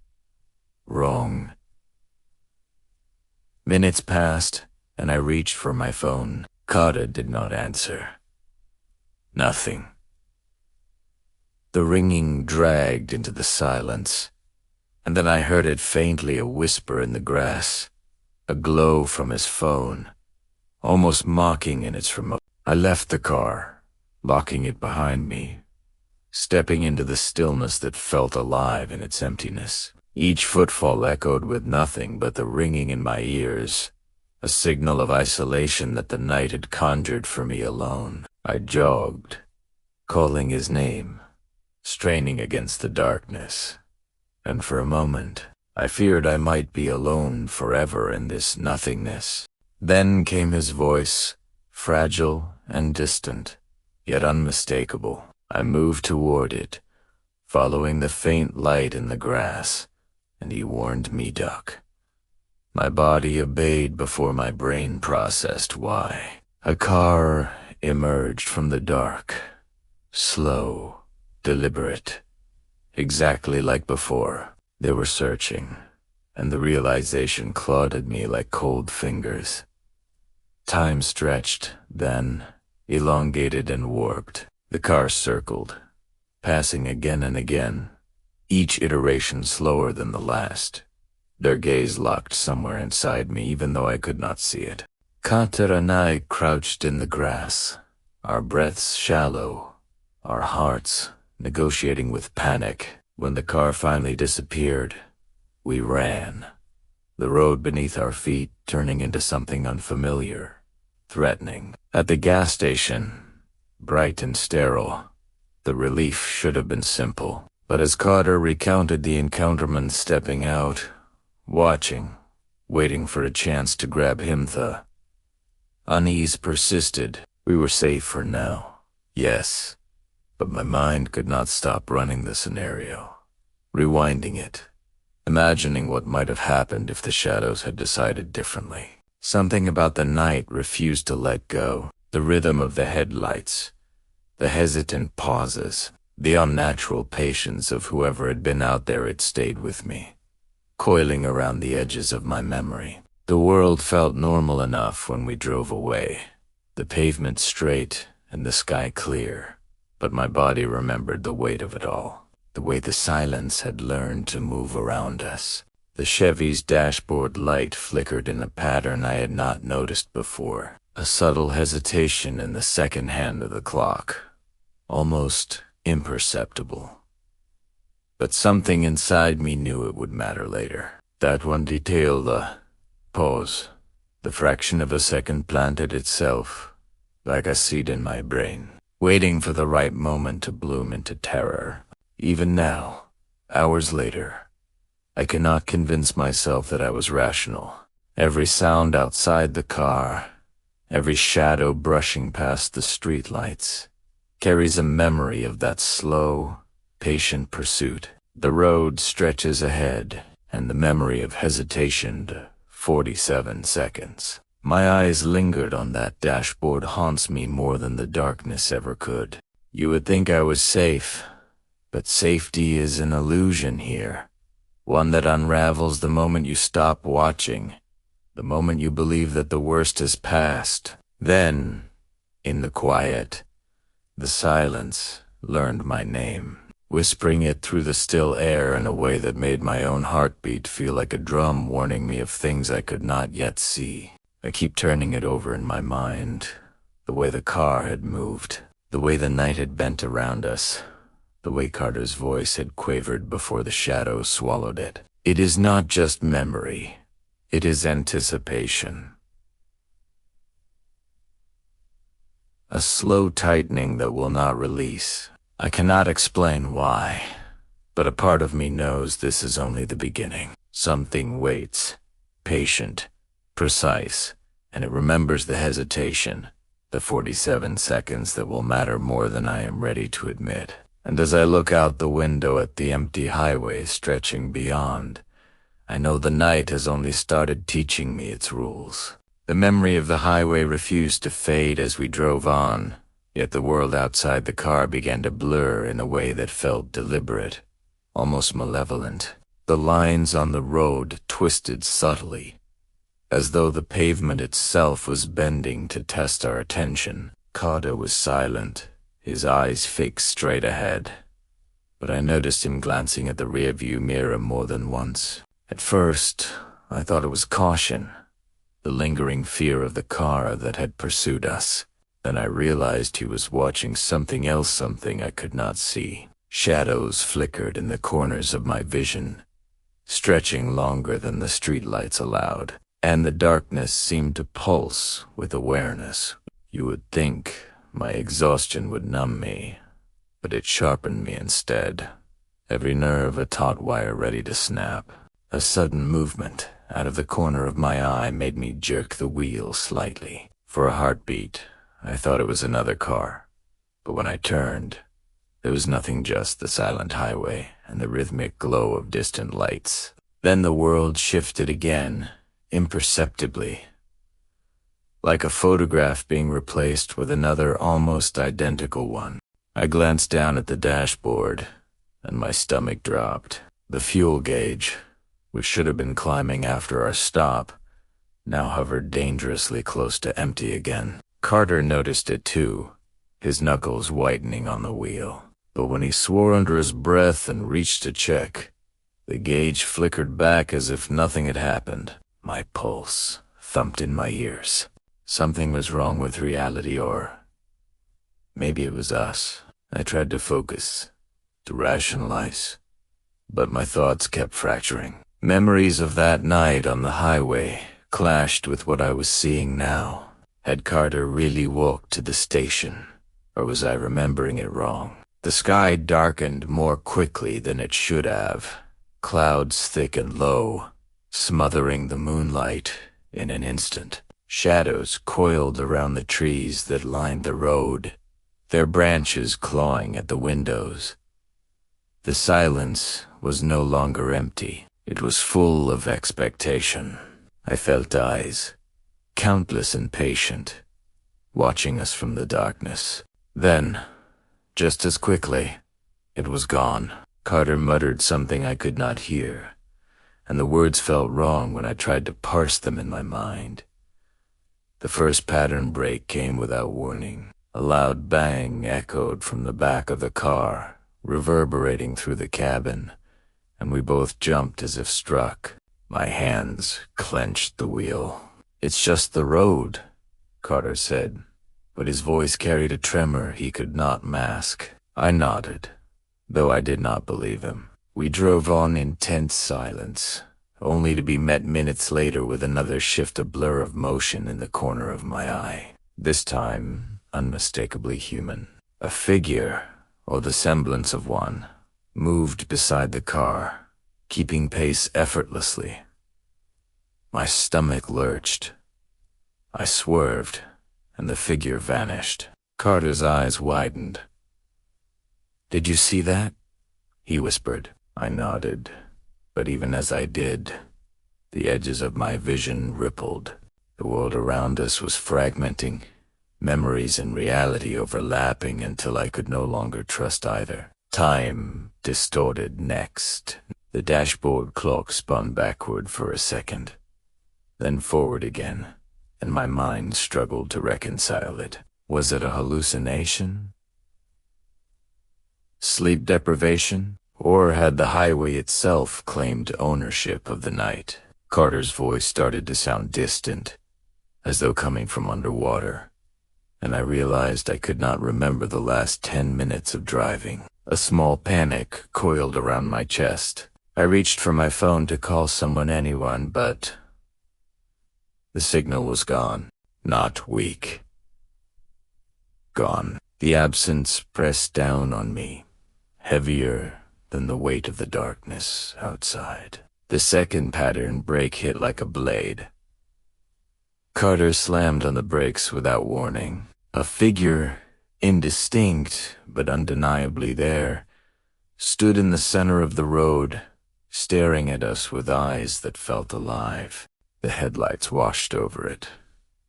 wrong. Minutes passed, and I reached for my phone. Carter did not answer. Nothing. The ringing dragged into the silence, and then I heard it faintly, a whisper in the grass, a glow from his phone, almost mocking in its remote. I left the car, locking it behind me, stepping into the stillness that felt alive in its emptiness. Each footfall echoed with nothing but the ringing in my ears, a signal of isolation that the night had conjured for me alone. I jogged, calling his name, straining against the darkness, and for a moment, I feared I might be alone forever in this nothingness. Then came his voice, fragile and distant, yet unmistakable. I moved toward it, following the faint light in the grass, and he warned me duck. My body obeyed before my brain processed why. A car emerged from the dark, slow, deliberate, exactly like before. They were searching, and the realization clawed at me like cold fingers. Time stretched, then elongated and warped. The car circled, passing again and again, each iteration slower than the last. Their gaze locked somewhere inside me, even though I could not see it. Carter and I crouched in the grass, our breaths shallow, our hearts negotiating with panic. When the car finally disappeared, we ran, the road beneath our feet turning into something unfamiliar, threatening. At the gas station, bright and sterile, the relief should have been simple. But as Carter recounted the encounterman stepping out, watching, waiting for a chance to grab him, the unease persisted. We were safe for now, yes, but my mind could not stop running the scenario, rewinding it, imagining what might have happened if the shadows had decided differently. Something about the night refused to let go. The rhythm of the headlights, the hesitant pauses, the unnatural patience of whoever had been out there, it stayed with me, coiling around the edges of my memory. The world felt normal enough when we drove away, the pavement straight and the sky clear, but my body remembered the weight of it all, the way the silence had learned to move around us. The Chevy's dashboard light flickered in a pattern I had not noticed before, a subtle hesitation in the second hand of the clock, almost imperceptible. But something inside me knew it would matter later. That one detail, the Pause. The fraction of a second planted itself, like a seed in my brain, waiting for the right moment to bloom into terror. Even now, hours later, I cannot convince myself that I was rational. Every sound outside the car, every shadow brushing past the streetlights, carries a memory of that slow, patient pursuit. The road stretches ahead, and the memory of hesitation 47 seconds. My eyes lingered on that dashboard haunts me more than the darkness ever could. You would think I was safe, but safety is an illusion here. One that unravels the moment you stop watching, the moment you believe that the worst has passed. Then, in the quiet, the silence learned my name, whispering it through the still air in a way that made my own heartbeat feel like a drum warning me of things I could not yet see. I keep turning it over in my mind, the way the car had moved, the way the night had bent around us, the way Carter's voice had quavered before the shadows swallowed it. It is not just memory, it is anticipation. A slow tightening that will not release. I cannot explain why, but a part of me knows this is only the beginning. Something waits, patient, precise, and it remembers the hesitation, the 47 seconds that will matter more than I am ready to admit. And as I look out the window at the empty highway stretching beyond, I know the night has only started teaching me its rules. The memory of the highway refused to fade as we drove on, yet the world outside the car began to blur in a way that felt deliberate, almost malevolent. The lines on the road twisted subtly, as though the pavement itself was bending to test our attention. Carter was silent, his eyes fixed straight ahead, but I noticed him glancing at the rearview mirror more than once. At first, I thought it was caution, the lingering fear of the car that had pursued us. Then I realized he was watching something else, something I could not see. Shadows flickered in the corners of my vision, stretching longer than the streetlights allowed, and the darkness seemed to pulse with awareness. You would think my exhaustion would numb me, but it sharpened me instead, every nerve a taut wire ready to snap. A sudden movement out of the corner of my eye made me jerk the wheel slightly. For a heartbeat, I thought it was another car, but when I turned, there was nothing, just the silent highway and the rhythmic glow of distant lights. Then the world shifted again, imperceptibly, like a photograph being replaced with another almost identical one. I glanced down at the dashboard, and my stomach dropped. The fuel gauge, which should have been climbing after our stop, now hovered dangerously close to empty again. Carter noticed it too, his knuckles whitening on the wheel. But when he swore under his breath and reached to check, the gauge flickered back as if nothing had happened. My pulse thumped in my ears. Something was wrong with reality, or maybe it was us. I tried to focus, to rationalize, but my thoughts kept fracturing. Memories of that night on the highway clashed with what I was seeing now. Had Carter really walked to the station, or was I remembering it wrong? The sky darkened more quickly than it should have, clouds thick and low, smothering the moonlight in an instant. Shadows coiled around the trees that lined the road, their branches clawing at the windows. The silence was no longer empty. It was full of expectation. I felt eyes, countless and patient, watching us from the darkness. Then, just as quickly, it was gone. Carter muttered something I could not hear, and the words felt wrong when I tried to parse them in my mind. The first pattern break came without warning. A loud bang echoed from the back of the car, reverberating through the cabin, and we both jumped as if struck. My hands clenched the wheel. "It's just the road," Carter said, but his voice carried a tremor he could not mask. I nodded, though I did not believe him. We drove on in tense silence, only to be met minutes later with another shift of blur of motion in the corner of my eye. This time, unmistakably human. A figure, or the semblance of one, moved beside the car, keeping pace effortlessly. My stomach lurched. I swerved, and the figure vanished. Carter's eyes widened. "Did you see that?" he whispered. I nodded, but even as I did, the edges of my vision rippled. The world around us was fragmenting, memories and reality overlapping until I could no longer trust either. Time distorted next. The dashboard clock spun backward for a second, then forward again, and my mind struggled to reconcile it. Was it a hallucination? Sleep deprivation? Or had the highway itself claimed ownership of the night? Carter's voice started to sound distant, as though coming from underwater, and I realized I could not remember the last 10 minutes of driving. A small panic coiled around my chest. I reached for my phone to call anyone, but the signal was gone. Not weak. Gone. The absence pressed down on me, heavier than the weight of the darkness outside. The second pattern brake hit like a blade. Carter slammed on the brakes without warning. A figure, indistinct but undeniably there, stood in the center of the road, staring at us with eyes that felt alive. The headlights washed over it,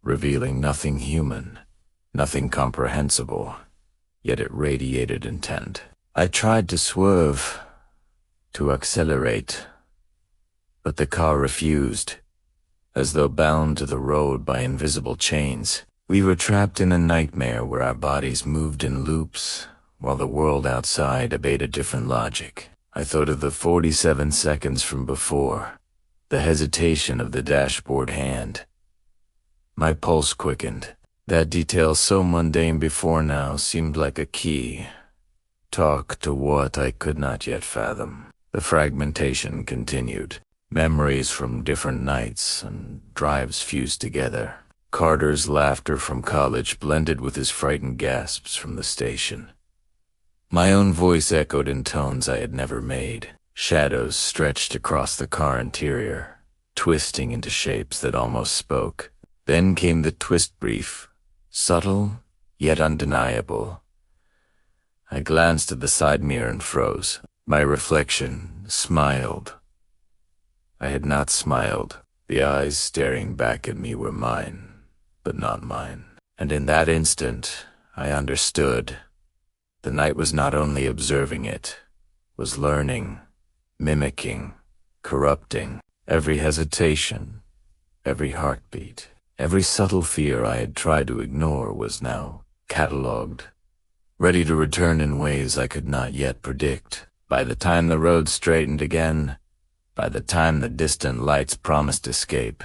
revealing nothing human, nothing comprehensible, yet it radiated intent. I tried to swerve, to accelerate, but the car refused, as though bound to the road by invisible chains. We were trapped in a nightmare where our bodies moved in loops, while the world outside obeyed a different logic. I thought of the 47 seconds from before, the hesitation of the dashboard hand. My pulse quickened. That detail so mundane before now seemed like a key. Talk to what I could not yet fathom. The fragmentation continued. Memories from different nights and drives fused together. Carter's laughter from college blended with his frightened gasps from the station. My own voice echoed in tones I had never made. Shadows stretched across the car interior, twisting into shapes that almost spoke. Then came the twist brief, subtle yet undeniable. I glanced at the side mirror and froze. My reflection smiled. I had not smiled. The eyes staring back at me were mine, but not mine. And in that instant, I understood. The night was not only observing it, was learning, mimicking, corrupting. Every hesitation, every heartbeat, every subtle fear I had tried to ignore was now catalogued, ready to return in ways I could not yet predict. By the time the road straightened again, by the time the distant lights promised escape,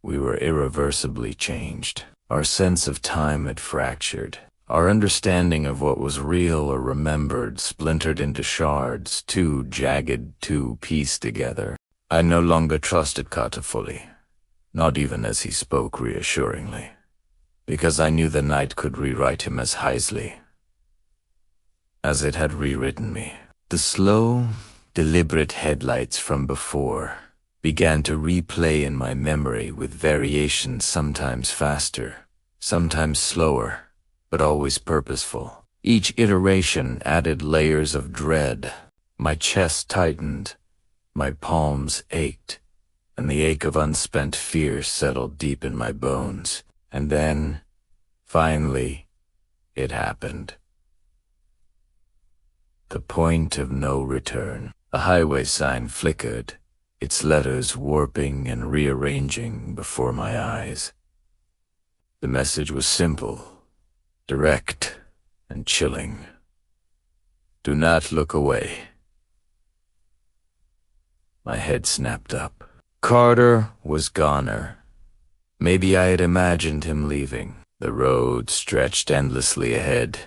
we were irreversibly changed. Our sense of time had fractured. Our understanding of what was real or remembered splintered into shards, too jagged, too pieced together. I no longer trusted Carter fully, not even as he spoke reassuringly, because I knew the night could rewrite him as Heisley, as it had rewritten me. The slow, deliberate headlights from before began to replay in my memory with variations sometimes faster, sometimes slower, but always purposeful. Each iteration added layers of dread. My chest tightened, my palms ached, and the ache of unspent fear settled deep in my bones. And then, finally, it happened. The point of no return. A highway sign flickered, its letters warping and rearranging before my eyes. The message was simple, direct, and chilling. Do not look away. My head snapped up. Carter was goner. Maybe I had imagined him leaving. The road stretched endlessly ahead,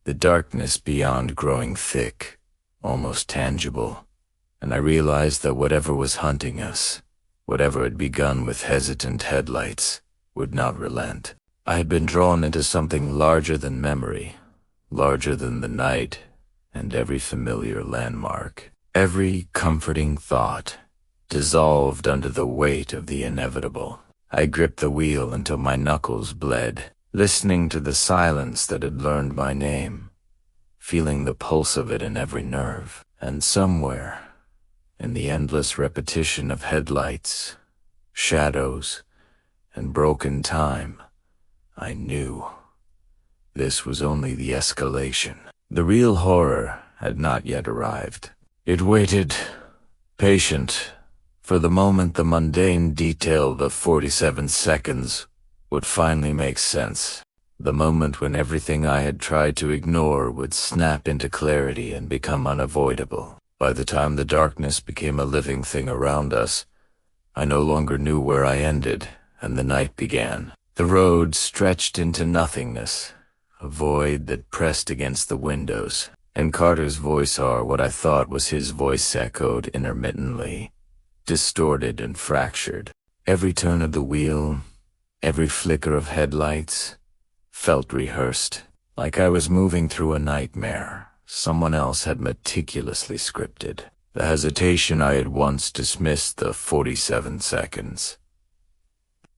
the darkness beyond growing thick, almost tangible. and I realized that whatever was hunting us, whatever had begun with hesitant headlights, would not relent. I had been drawn into something larger than memory, larger than the night and every familiar landmark. Every comforting thought dissolved under the weight of the inevitable. I gripped the wheel until my knuckles bled, listening to the silence that had learned my name, feeling the pulse of it in every nerve. And somewhere, in the endless repetition of headlights, shadows, and broken time, I knew this was only the escalation. The real horror had not yet arrived. It waited, patient, for the moment the mundane detail of 47 seconds would finally make sense. The moment when everything I had tried to ignore would snap into clarity and become unavoidable. By the time the darkness became a living thing around us, I no longer knew where I ended, and the night began. The road stretched into nothingness, a void that pressed against the windows, and Carter's voice, or what I thought was his voice, echoed intermittently, distorted and fractured. Every turn of the wheel, every flicker of headlights, felt rehearsed, like I was moving through a nightmare someone else had meticulously scripted. The hesitation I had once dismissed, the 47 seconds.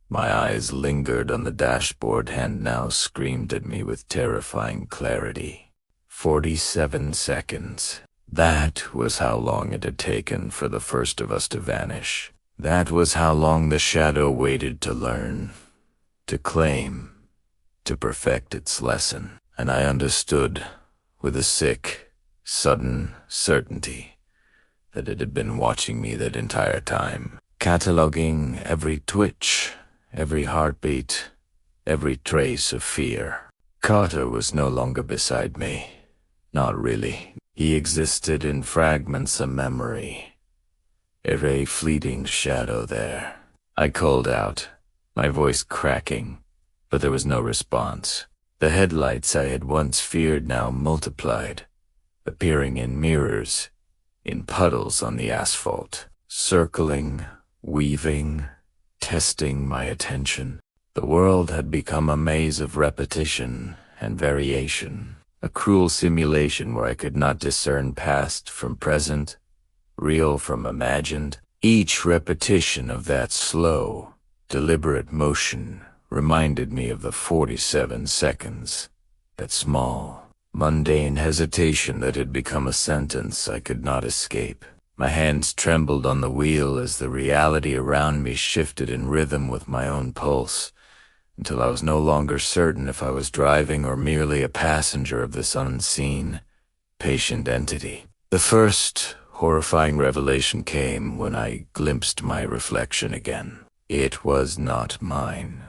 My eyes lingered on the dashboard hand now screamed at me with terrifying clarity. 47 seconds. That was how long it had taken for the first of us to vanish. That was how long the shadow waited to learn, to claim, to perfect its lesson. And I understood, with a sick, sudden certainty, that it had been watching me that entire time, cataloging every twitch, every heartbeat, every trace of fear. Carter was no longer beside me. Not really. He existed in fragments of memory, a fleeting shadow there. I called out, my voice cracking, but there was no response. The headlights I had once feared now multiplied, appearing in mirrors, in puddles on the asphalt, circling, weaving, testing my attention. The world had become a maze of repetition and variation, a cruel simulation where I could not discern past from present, real from imagined. Each repetition of that slow, deliberate motion reminded me of the 47 seconds, that small, mundane hesitation that had become a sentence I could not escape. My hands trembled on the wheel as the reality around me shifted in rhythm with my own pulse, until I was no longer certain if I was driving or merely a passenger of this unseen, patient entity. The first horrifying revelation came when I glimpsed my reflection again. It was not mine.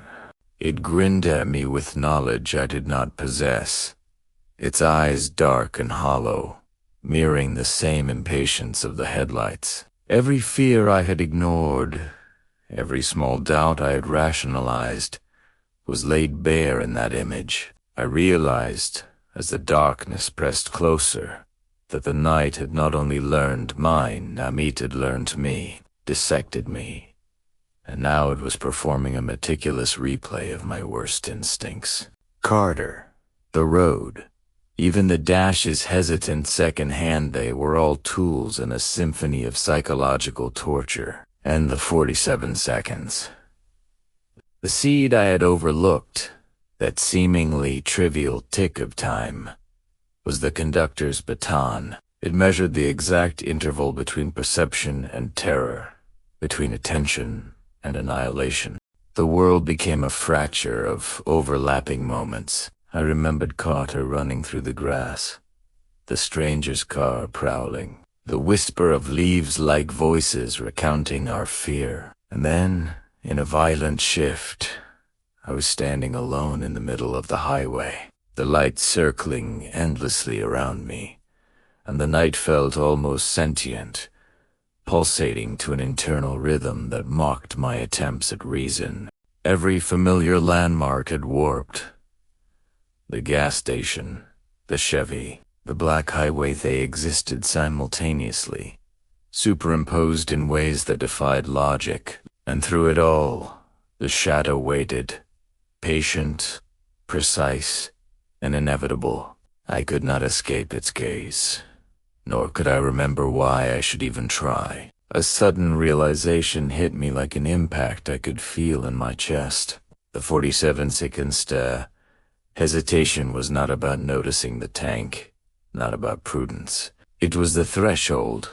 It grinned at me with knowledge I did not possess, its eyes dark and hollow, mirroring the same impatience of the headlights. Every fear I had ignored, every small doubt I had rationalized, was laid bare in that image. I realized, as the darkness pressed closer, that the night had not only learned mine, Namit had learned me, dissected me, and now it was performing a meticulous replay of my worst instincts. Carter, the road, even the dash's hesitant second hand, they were all tools in a symphony of psychological torture. And the 47 seconds. The seed I had overlooked, that seemingly trivial tick of time, was the conductor's baton. It measured the exact interval between perception and terror, between attention and annihilation. The world became a fracture of overlapping moments. I remembered Carter running through the grass, the stranger's car prowling, the whisper of leaves-like voices recounting our fear. And then, in a violent shift, I was standing alone in the middle of the highway, the lights circling endlessly around me, and the night felt almost sentient, pulsating to an internal rhythm that mocked my attempts at reason. Every familiar landmark had warped. The gas station, the Chevy, the black highway, they existed simultaneously, superimposed in ways that defied logic. And through it all, the shadow waited, patient, precise, and inevitable. I could not escape its gaze, nor could I remember why I should even try. A sudden realization hit me like an impact I could feel in my chest. The 47-second stare. Hesitation was not about noticing the tank, not about prudence. It was the threshold,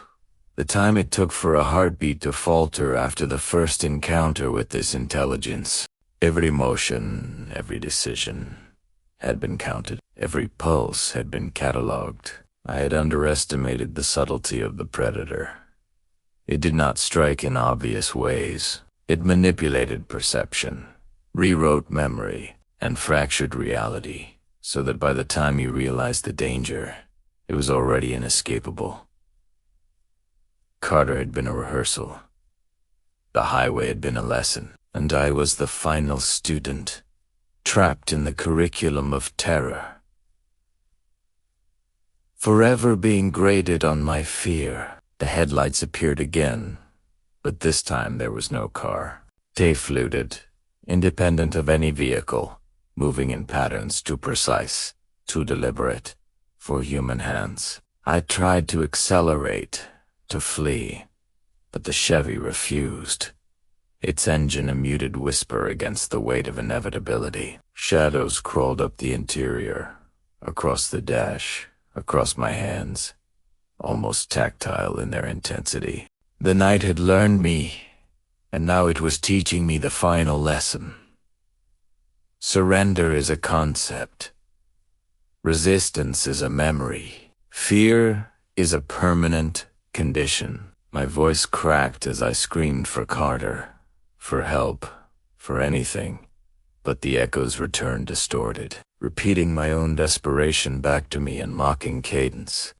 the time it took for a heartbeat to falter after the first encounter with this intelligence. Every motion, every decision had been counted. Every pulse had been catalogued. I had underestimated the subtlety of the predator. It did not strike in obvious ways. It manipulated perception, rewrote memory, and fractured reality, so that by the time you realized the danger, it was already inescapable. Carter had been a rehearsal. The highway had been a lesson, and I was the final student, trapped in the curriculum of terror, forever being graded on my fear. The headlights appeared again, but this time there was no car. They fluted, independent of any vehicle, moving in patterns too precise, too deliberate, for human hands. I tried to accelerate, to flee, but the Chevy refused, its engine a muted whisper against the weight of inevitability. Shadows crawled up the interior, across the dash, across my hands, almost tactile in their intensity. The night had learned me, and now it was teaching me the final lesson. Surrender is a concept. Resistance is a memory. Fear is a permanent condition. My voice cracked as I screamed for Carter, for help, for anything, but the echoes returned distorted, repeating my own desperation back to me in mocking cadence.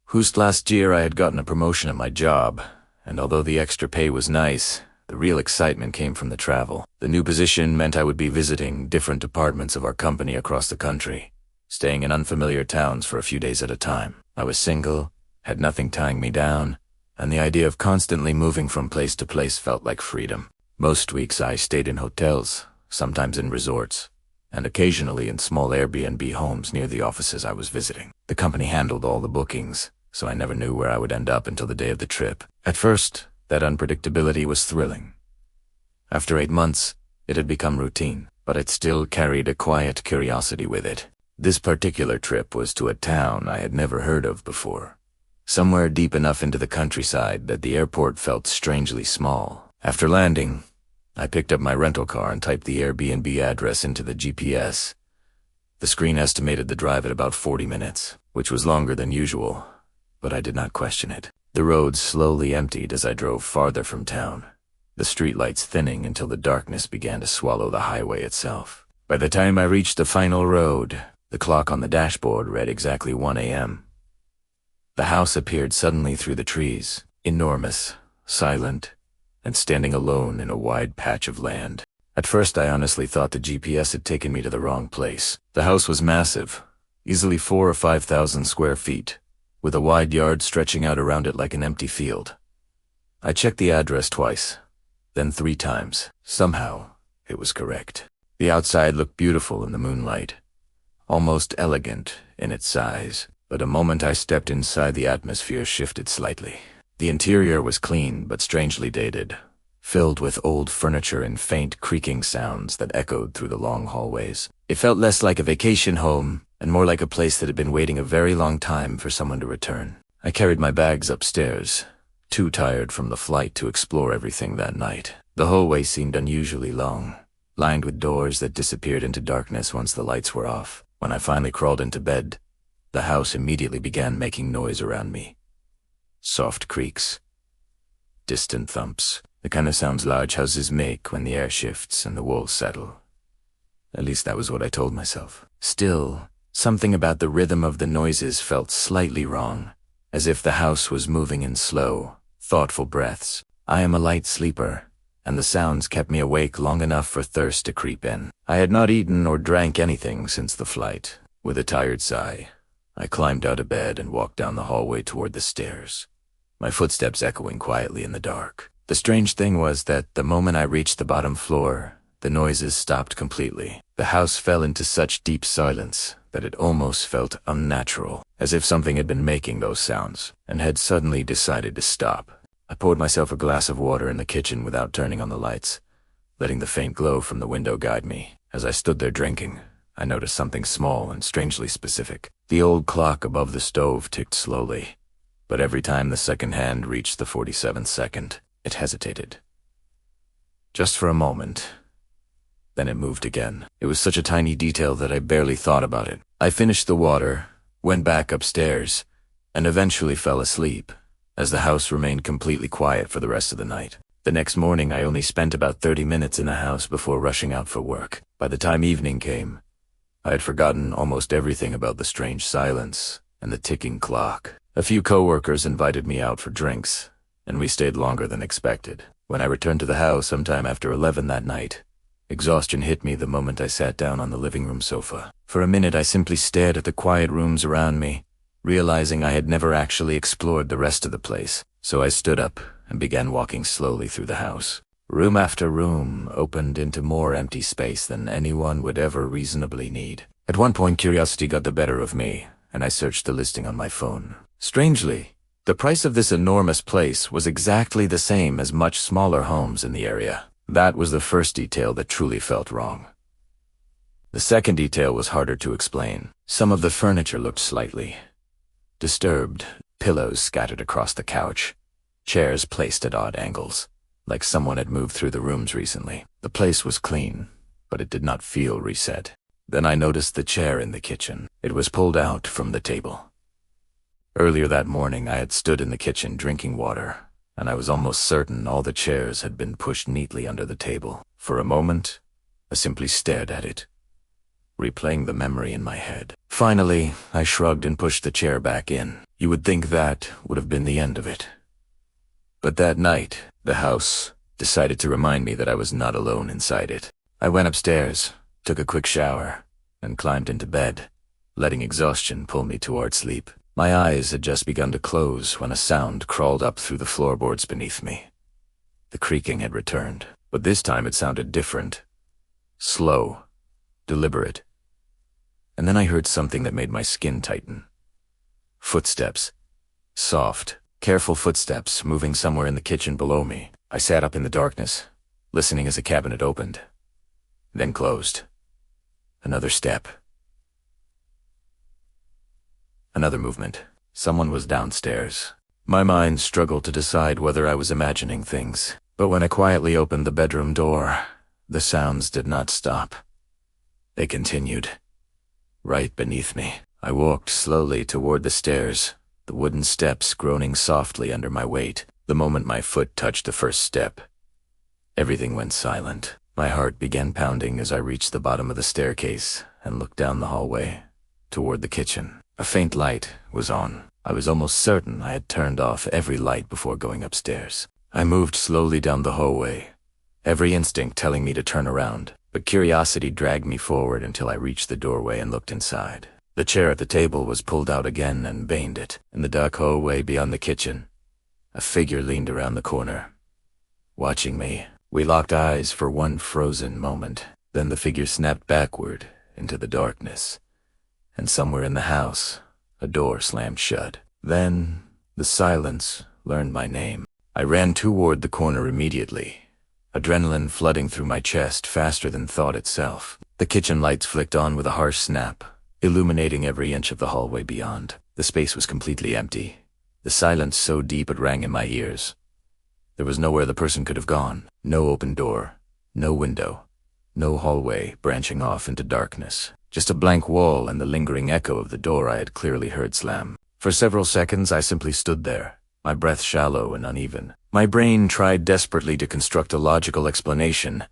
Whose last year I had gotten a promotion at my job, and although the extra pay was nice, the real excitement came from the travel. The new position meant I would be visiting different departments of our company across the country, staying in unfamiliar towns for a few days at a time. I was single, had nothing tying me down, and the idea of constantly moving from place to place felt like freedom. Most weeks I stayed in hotels, sometimes in resorts, and occasionally in small Airbnb homes near the offices I was visiting. The company handled all the bookings, so I never knew where I would end up until the day of the trip. At first, that unpredictability was thrilling. After 8 months, it had become routine, but it still carried a quiet curiosity with it. This particular trip was to a town I had never heard of before, somewhere deep enough into the countryside that the airport felt strangely small. After landing, I picked up my rental car and typed the Airbnb address into the GPS. The screen estimated the drive at about 40 minutes, which was longer than usual, but I did not question it. The road slowly emptied as I drove farther from town, the streetlights thinning until the darkness began to swallow the highway itself. By the time I reached the final road, the clock on the dashboard read exactly 1 a.m. The house appeared suddenly through the trees, enormous, silent, and standing alone in a wide patch of land. At first I honestly thought the GPS had taken me to the wrong place. The house was massive, easily 4,000 or 5,000 square feet, with a wide yard stretching out around it like an empty field. I checked the address twice, then 3 times. Somehow, it was correct. The outside looked beautiful in the moonlight, almost elegant in its size, but the moment I stepped inside, the atmosphere shifted slightly. The interior was clean but strangely dated, filled with old furniture and faint creaking sounds that echoed through the long hallways. It felt less like a vacation home and more like a place that had been waiting a very long time for someone to return. I carried my bags upstairs, too tired from the flight to explore everything that night. The hallway seemed unusually long, lined with doors that disappeared into darkness once the lights were off. When I finally crawled into bed, the house immediately began making noise around me. Soft creaks, distant thumps, the kind of sounds large houses make when the air shifts and the walls settle. At least that was what I told myself. Still, something about the rhythm of the noises felt slightly wrong, as if the house was moving in slow, thoughtful breaths. I am a light sleeper, and the sounds kept me awake long enough for thirst to creep in. I had not eaten or drank anything since the flight. With a tired sigh, I climbed out of bed and walked down the hallway toward the stairs, my footsteps echoing quietly in the dark. The strange thing was that the moment I reached the bottom floor, the noises stopped completely. The house fell into such deep silence that it almost felt unnatural, as if something had been making those sounds and had suddenly decided to stop. I poured myself a glass of water in the kitchen without turning on the lights, letting the faint glow from the window guide me. As I stood there drinking, I noticed something small and strangely specific. The old clock above the stove ticked slowly, but every time the second hand reached the 47th second, it hesitated. Just for a moment. Then it moved again. It was such a tiny detail that I barely thought about it. I finished the water, went back upstairs, and eventually fell asleep, as the house remained completely quiet for the rest of the night. The next morning I only spent about 30 minutes in the house before rushing out for work. By the time evening came, I had forgotten almost everything about the strange silence and the ticking clock. A few coworkers invited me out for drinks, and we stayed longer than expected. When I returned to the house sometime after 11 that night, exhaustion hit me the moment I sat down on the living room sofa. For a minute I simply stared at the quiet rooms around me, realizing I had never actually explored the rest of the place. So I stood up and began walking slowly through the house. Room after room opened into more empty space than anyone would ever reasonably need. At one point curiosity got the better of me, and I searched the listing on my phone. Strangely, the price of this enormous place was exactly the same as much smaller homes in the area. That was the first detail that truly felt wrong. The second detail was harder to explain. Some of the furniture looked slightly disturbed, pillows scattered across the couch, chairs placed at odd angles, like someone had moved through the rooms recently. The place was clean, but it did not feel reset. Then I noticed the chair in the kitchen. It was pulled out from the table. Earlier that morning I had stood in the kitchen drinking water, and I was almost certain all the chairs had been pushed neatly under the table. For a moment, I simply stared at it, replaying the memory in my head. Finally, I shrugged and pushed the chair back in. You would think that would have been the end of it. But that night, the house decided to remind me that I was not alone inside it. I went upstairs, took a quick shower, and climbed into bed, letting exhaustion pull me toward sleep. My eyes had just begun to close when a sound crawled up through the floorboards beneath me. The creaking had returned, but this time it sounded different. Slow, deliberate. And then I heard something that made my skin tighten. Footsteps. Soft, careful footsteps moving somewhere in the kitchen below me. I sat up in the darkness, listening as a cabinet opened, then closed. Another step. Another movement. Someone was downstairs. My mind struggled to decide whether I was imagining things, but when I quietly opened the bedroom door, the sounds did not stop. They continued. Right beneath me. I walked slowly toward the stairs, the wooden steps groaning softly under my weight. The moment my foot touched the first step, everything went silent. My heart began pounding as I reached the bottom of the staircase and looked down the hallway toward the kitchen. A faint light was on. I was almost certain I had turned off every light before going upstairs. I moved slowly down the hallway, every instinct telling me to turn around, but curiosity dragged me forward until I reached the doorway and looked inside. The chair at the table was pulled out again and baned it. In the dark hallway beyond the kitchen, a figure leaned around the corner, watching me. We locked eyes for one frozen moment. Then the figure snapped backward into the darkness, and somewhere in the house, a door slammed shut. Then the silence learned my name. I ran toward the corner immediately, adrenaline flooding through my chest faster than thought itself. The kitchen lights flicked on with a harsh snap, illuminating every inch of the hallway beyond. The space was completely empty, the silence so deep it rang in my ears. There was nowhere the person could have gone. No open door, no window, no hallway branching off into darkness. Just a blank wall and the lingering echo of the door I had clearly heard slam. For several seconds I simply stood there, my breath shallow and uneven. My brain tried desperately to construct a logical explanation,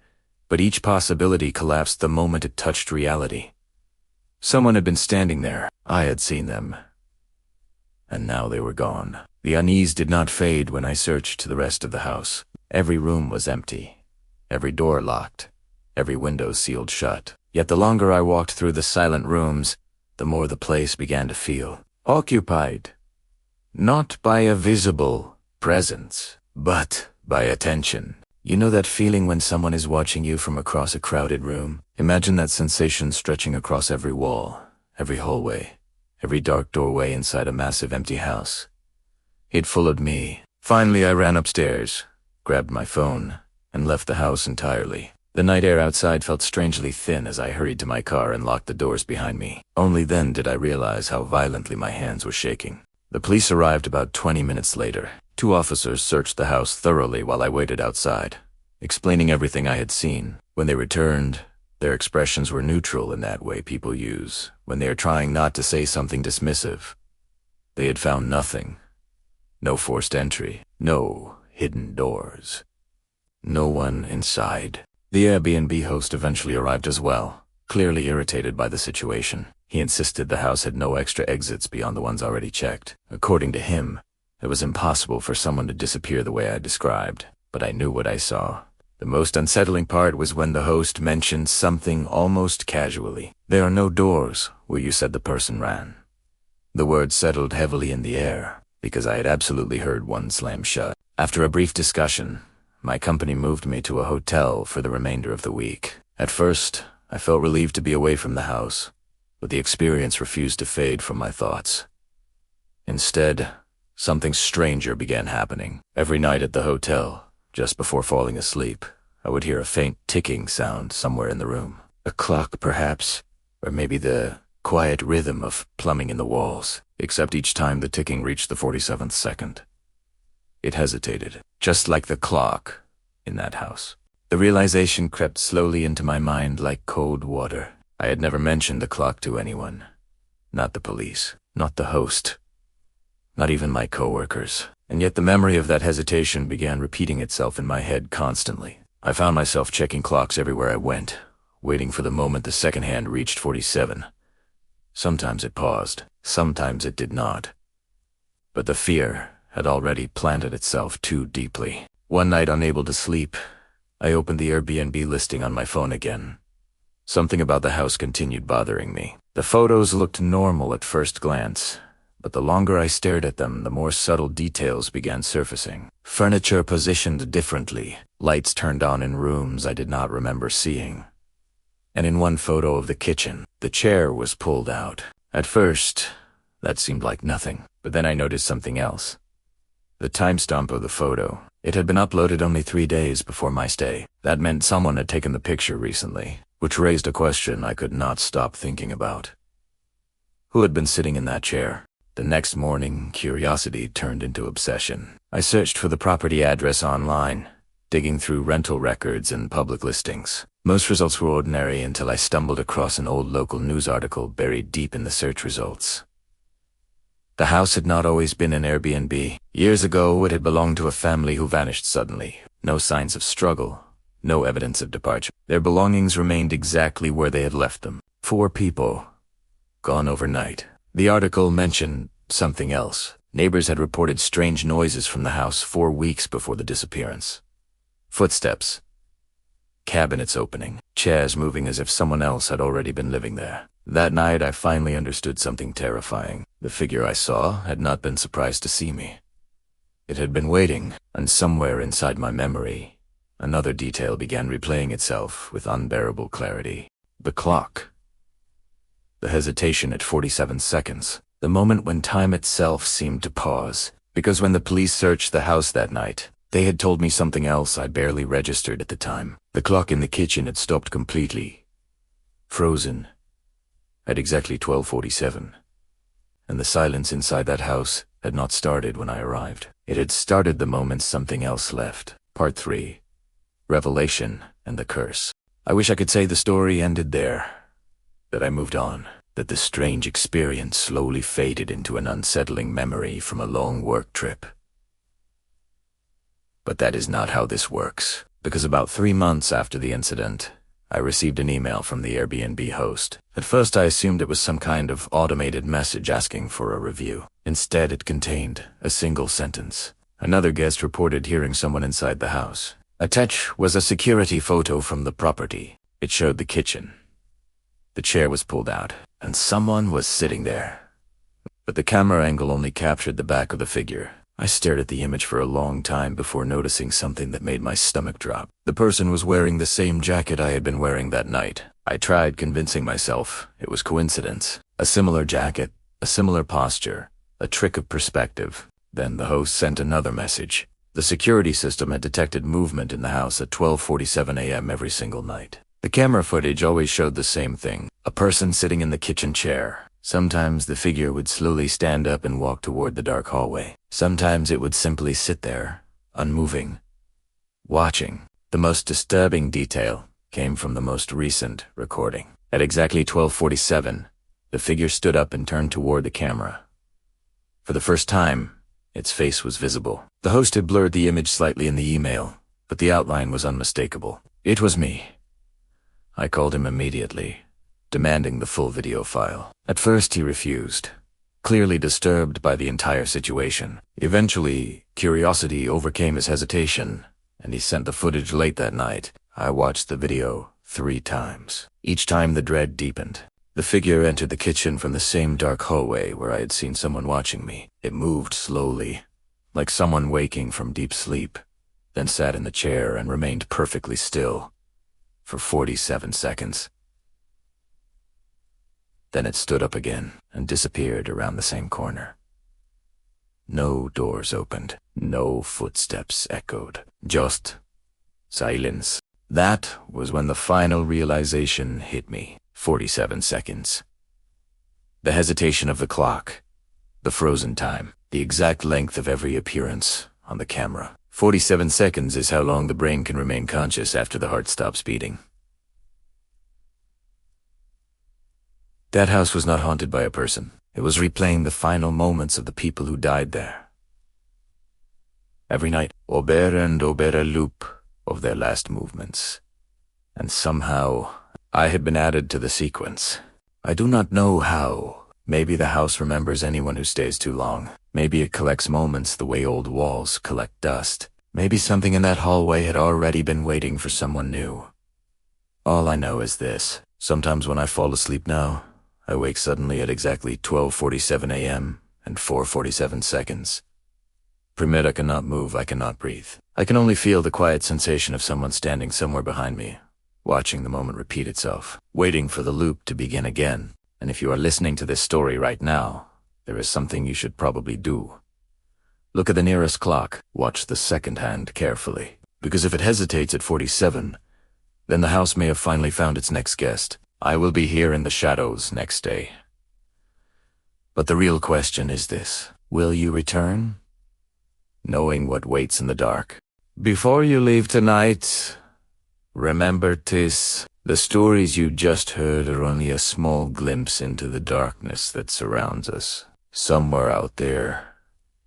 but each possibility collapsed the moment it touched reality. Someone had been standing there. I had seen them. And now they were gone. The unease did not fade when I searched the rest of the house. Every room was empty, every door locked, every window sealed shut. Yet the longer I walked through the silent rooms, the more the place began to feel occupied. Not by a visible presence, but by attention. You know that feeling when someone is watching you from across a crowded room? Imagine that sensation stretching across every wall, every hallway, every dark doorway inside a massive empty house. It followed me. Finally, I ran upstairs, grabbed my phone, and left the house entirely. The night air outside felt strangely thin as I hurried to my car and locked the doors behind me. Only then did I realize how violently my hands were shaking. The police arrived about 20 minutes later. 2 officers searched the house thoroughly while I waited outside, explaining everything I had seen. When they returned, their expressions were neutral in that way people use when they are trying not to say something dismissive. They had found nothing. No forced entry. No hidden doors. No one inside. The Airbnb host eventually arrived as well, clearly irritated by the situation. He insisted the house had no extra exits beyond the ones already checked. According to him, it was impossible for someone to disappear the way I described, but I knew what I saw. The most unsettling part was when the host mentioned something almost casually. "There are no doors where you said the person ran." The words settled heavily in the air, because I had absolutely heard one slam shut. After a brief discussion, my company moved me to a hotel for the remainder of the week. At first, I felt relieved to be away from the house, but the experience refused to fade from my thoughts. Instead, something stranger began happening. Every night at the hotel, just before falling asleep, I would hear a faint ticking sound somewhere in the room. A clock, perhaps, or maybe the quiet rhythm of plumbing in the walls, except each time the ticking reached the 47th second. It hesitated, just like the clock in that house. The realization crept slowly into my mind like cold water. I had never mentioned the clock to anyone. Not the police, not the host, not even my coworkers. And yet the memory of that hesitation began repeating itself in my head constantly. I found myself checking clocks everywhere I went, waiting for the moment the second hand reached 47. Sometimes it paused, sometimes it did not. But the fear had already planted itself too deeply. One night, unable to sleep, I opened the Airbnb listing on my phone again. Something about the house continued bothering me. The photos looked normal at first glance, but the longer I stared at them, the more subtle details began surfacing. Furniture positioned differently, lights turned on in rooms I did not remember seeing. And in one photo of the kitchen, the chair was pulled out. At first, that seemed like nothing, but then I noticed something else. The timestamp of the photo. It had been uploaded only 3 days before my stay. That meant someone had taken the picture recently, which raised a question I could not stop thinking about. Who had been sitting in that chair? The next morning, curiosity turned into obsession. I searched for the property address online, digging through rental records and public listings. Most results were ordinary until I stumbled across an old local news article buried deep in the search results. The house had not always been an Airbnb. Years ago, it had belonged to a family who vanished suddenly. No signs of struggle, no evidence of departure. Their belongings remained exactly where they had left them. 4 people, gone overnight. The article mentioned something else. Neighbors had reported strange noises from the house 4 weeks before the disappearance. Footsteps, cabinets opening, chairs moving as if someone else had already been living there. That night, I finally understood something terrifying. The figure I saw had not been surprised to see me. It had been waiting, and somewhere inside my memory, another detail began replaying itself with unbearable clarity. The clock. The hesitation at 47 seconds. The moment when time itself seemed to pause. Because when the police searched the house that night, they had told me something else I barely registered at the time. The clock in the kitchen had stopped completely. Frozen. At exactly 12:47. And the silence inside that house had not started when I arrived. It had started the moment something else left. Part 3. Revelation and the Curse. I wish I could say the story ended there, that I moved on, that the strange experience slowly faded into an unsettling memory from a long work trip. But that is not how this works, because about 3 months after the incident, I received an email from the Airbnb host. At first I assumed it was some kind of automated message asking for a review. Instead, it contained a single sentence. Another guest reported hearing someone inside the house. Attached was a security photo from the property. It showed the kitchen. The chair was pulled out, and someone was sitting there. But the camera angle only captured the back of the figure. I stared at the image for a long time before noticing something that made my stomach drop. The person was wearing the same jacket I had been wearing that night. I tried convincing myself it was coincidence. A similar jacket, a similar posture, a trick of perspective. Then the host sent another message. The security system had detected movement in the house at 12:47 a.m. every single night. The camera footage always showed the same thing, a person sitting in the kitchen chair. Sometimes the figure would slowly stand up and walk toward the dark hallway. Sometimes it would simply sit there, unmoving, watching. The most disturbing detail came from the most recent recording. At exactly 12:47, the figure stood up and turned toward the camera. For the first time, its face was visible. The host had blurred the image slightly in the email, but the outline was unmistakable. It was me. I called him immediately, demanding the full video file. At first he refused, clearly disturbed by the entire situation. Eventually, curiosity overcame his hesitation, and he sent the footage late that night. I watched the video 3 times. Each time the dread deepened. The figure entered the kitchen from the same dark hallway where I had seen someone watching me. It moved slowly, like someone waking from deep sleep, then sat in the chair and remained perfectly still for 47 seconds. Then it stood up again and disappeared around the same corner. No doors opened, no footsteps echoed, just silence. That was when the final realization hit me. 47 seconds. The hesitation of the clock, the frozen time, the exact length of every appearance on the camera. 47 seconds is how long the brain can remain conscious after the heart stops beating. That house was not haunted by a person. It was replaying the final moments of the people who died there. Every night, over and over a loop of their last movements. And somehow, I had been added to the sequence. I do not know how. Maybe the house remembers anyone who stays too long. Maybe it collects moments the way old walls collect dust. Maybe something in that hallway had already been waiting for someone new. All I know is this. Sometimes when I fall asleep now, I wake suddenly at exactly 12:47 a.m. and 4:47 seconds. Permit, I cannot move, I cannot breathe. I can only feel the quiet sensation of someone standing somewhere behind me, watching the moment repeat itself, waiting for the loop to begin again. And if you are listening to this story right now, there is something you should probably do. Look at the nearest clock. Watch the second hand carefully. Because if it hesitates at 47, then the house may have finally found its next guest. I will be here in the shadows next day. But the real question is this: will you return? Knowing what waits in the dark. Before you leave tonight, remember this. The stories you just heard are only a small glimpse into the darkness that surrounds us. Somewhere out there,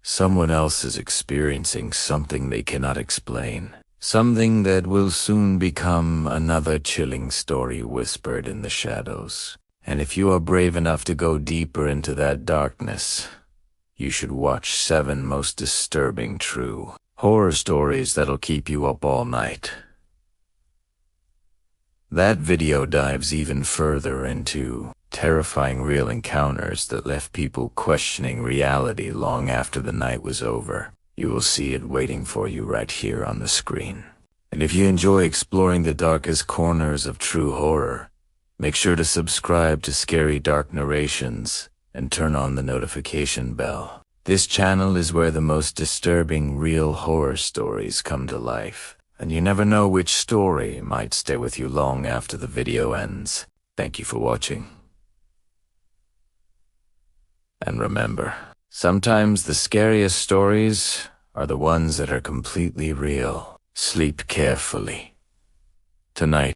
someone else is experiencing something they cannot explain. Something that will soon become another chilling story whispered in the shadows. And if you are brave enough to go deeper into that darkness, you should watch 7 most disturbing true horror stories that'll keep you up all night. That video dives even further into terrifying real encounters that left people questioning reality long after the night was over. You will see it waiting for you right here on the screen. And if you enjoy exploring the darkest corners of true horror, make sure to subscribe to Scary Dark Narrations and turn on the notification bell. This channel is where the most disturbing real horror stories come to life. And you never know which story might stay with you long after the video ends. Thank you for watching. And remember, sometimes the scariest stories are the ones that are completely real. Sleep carefully. Tonight.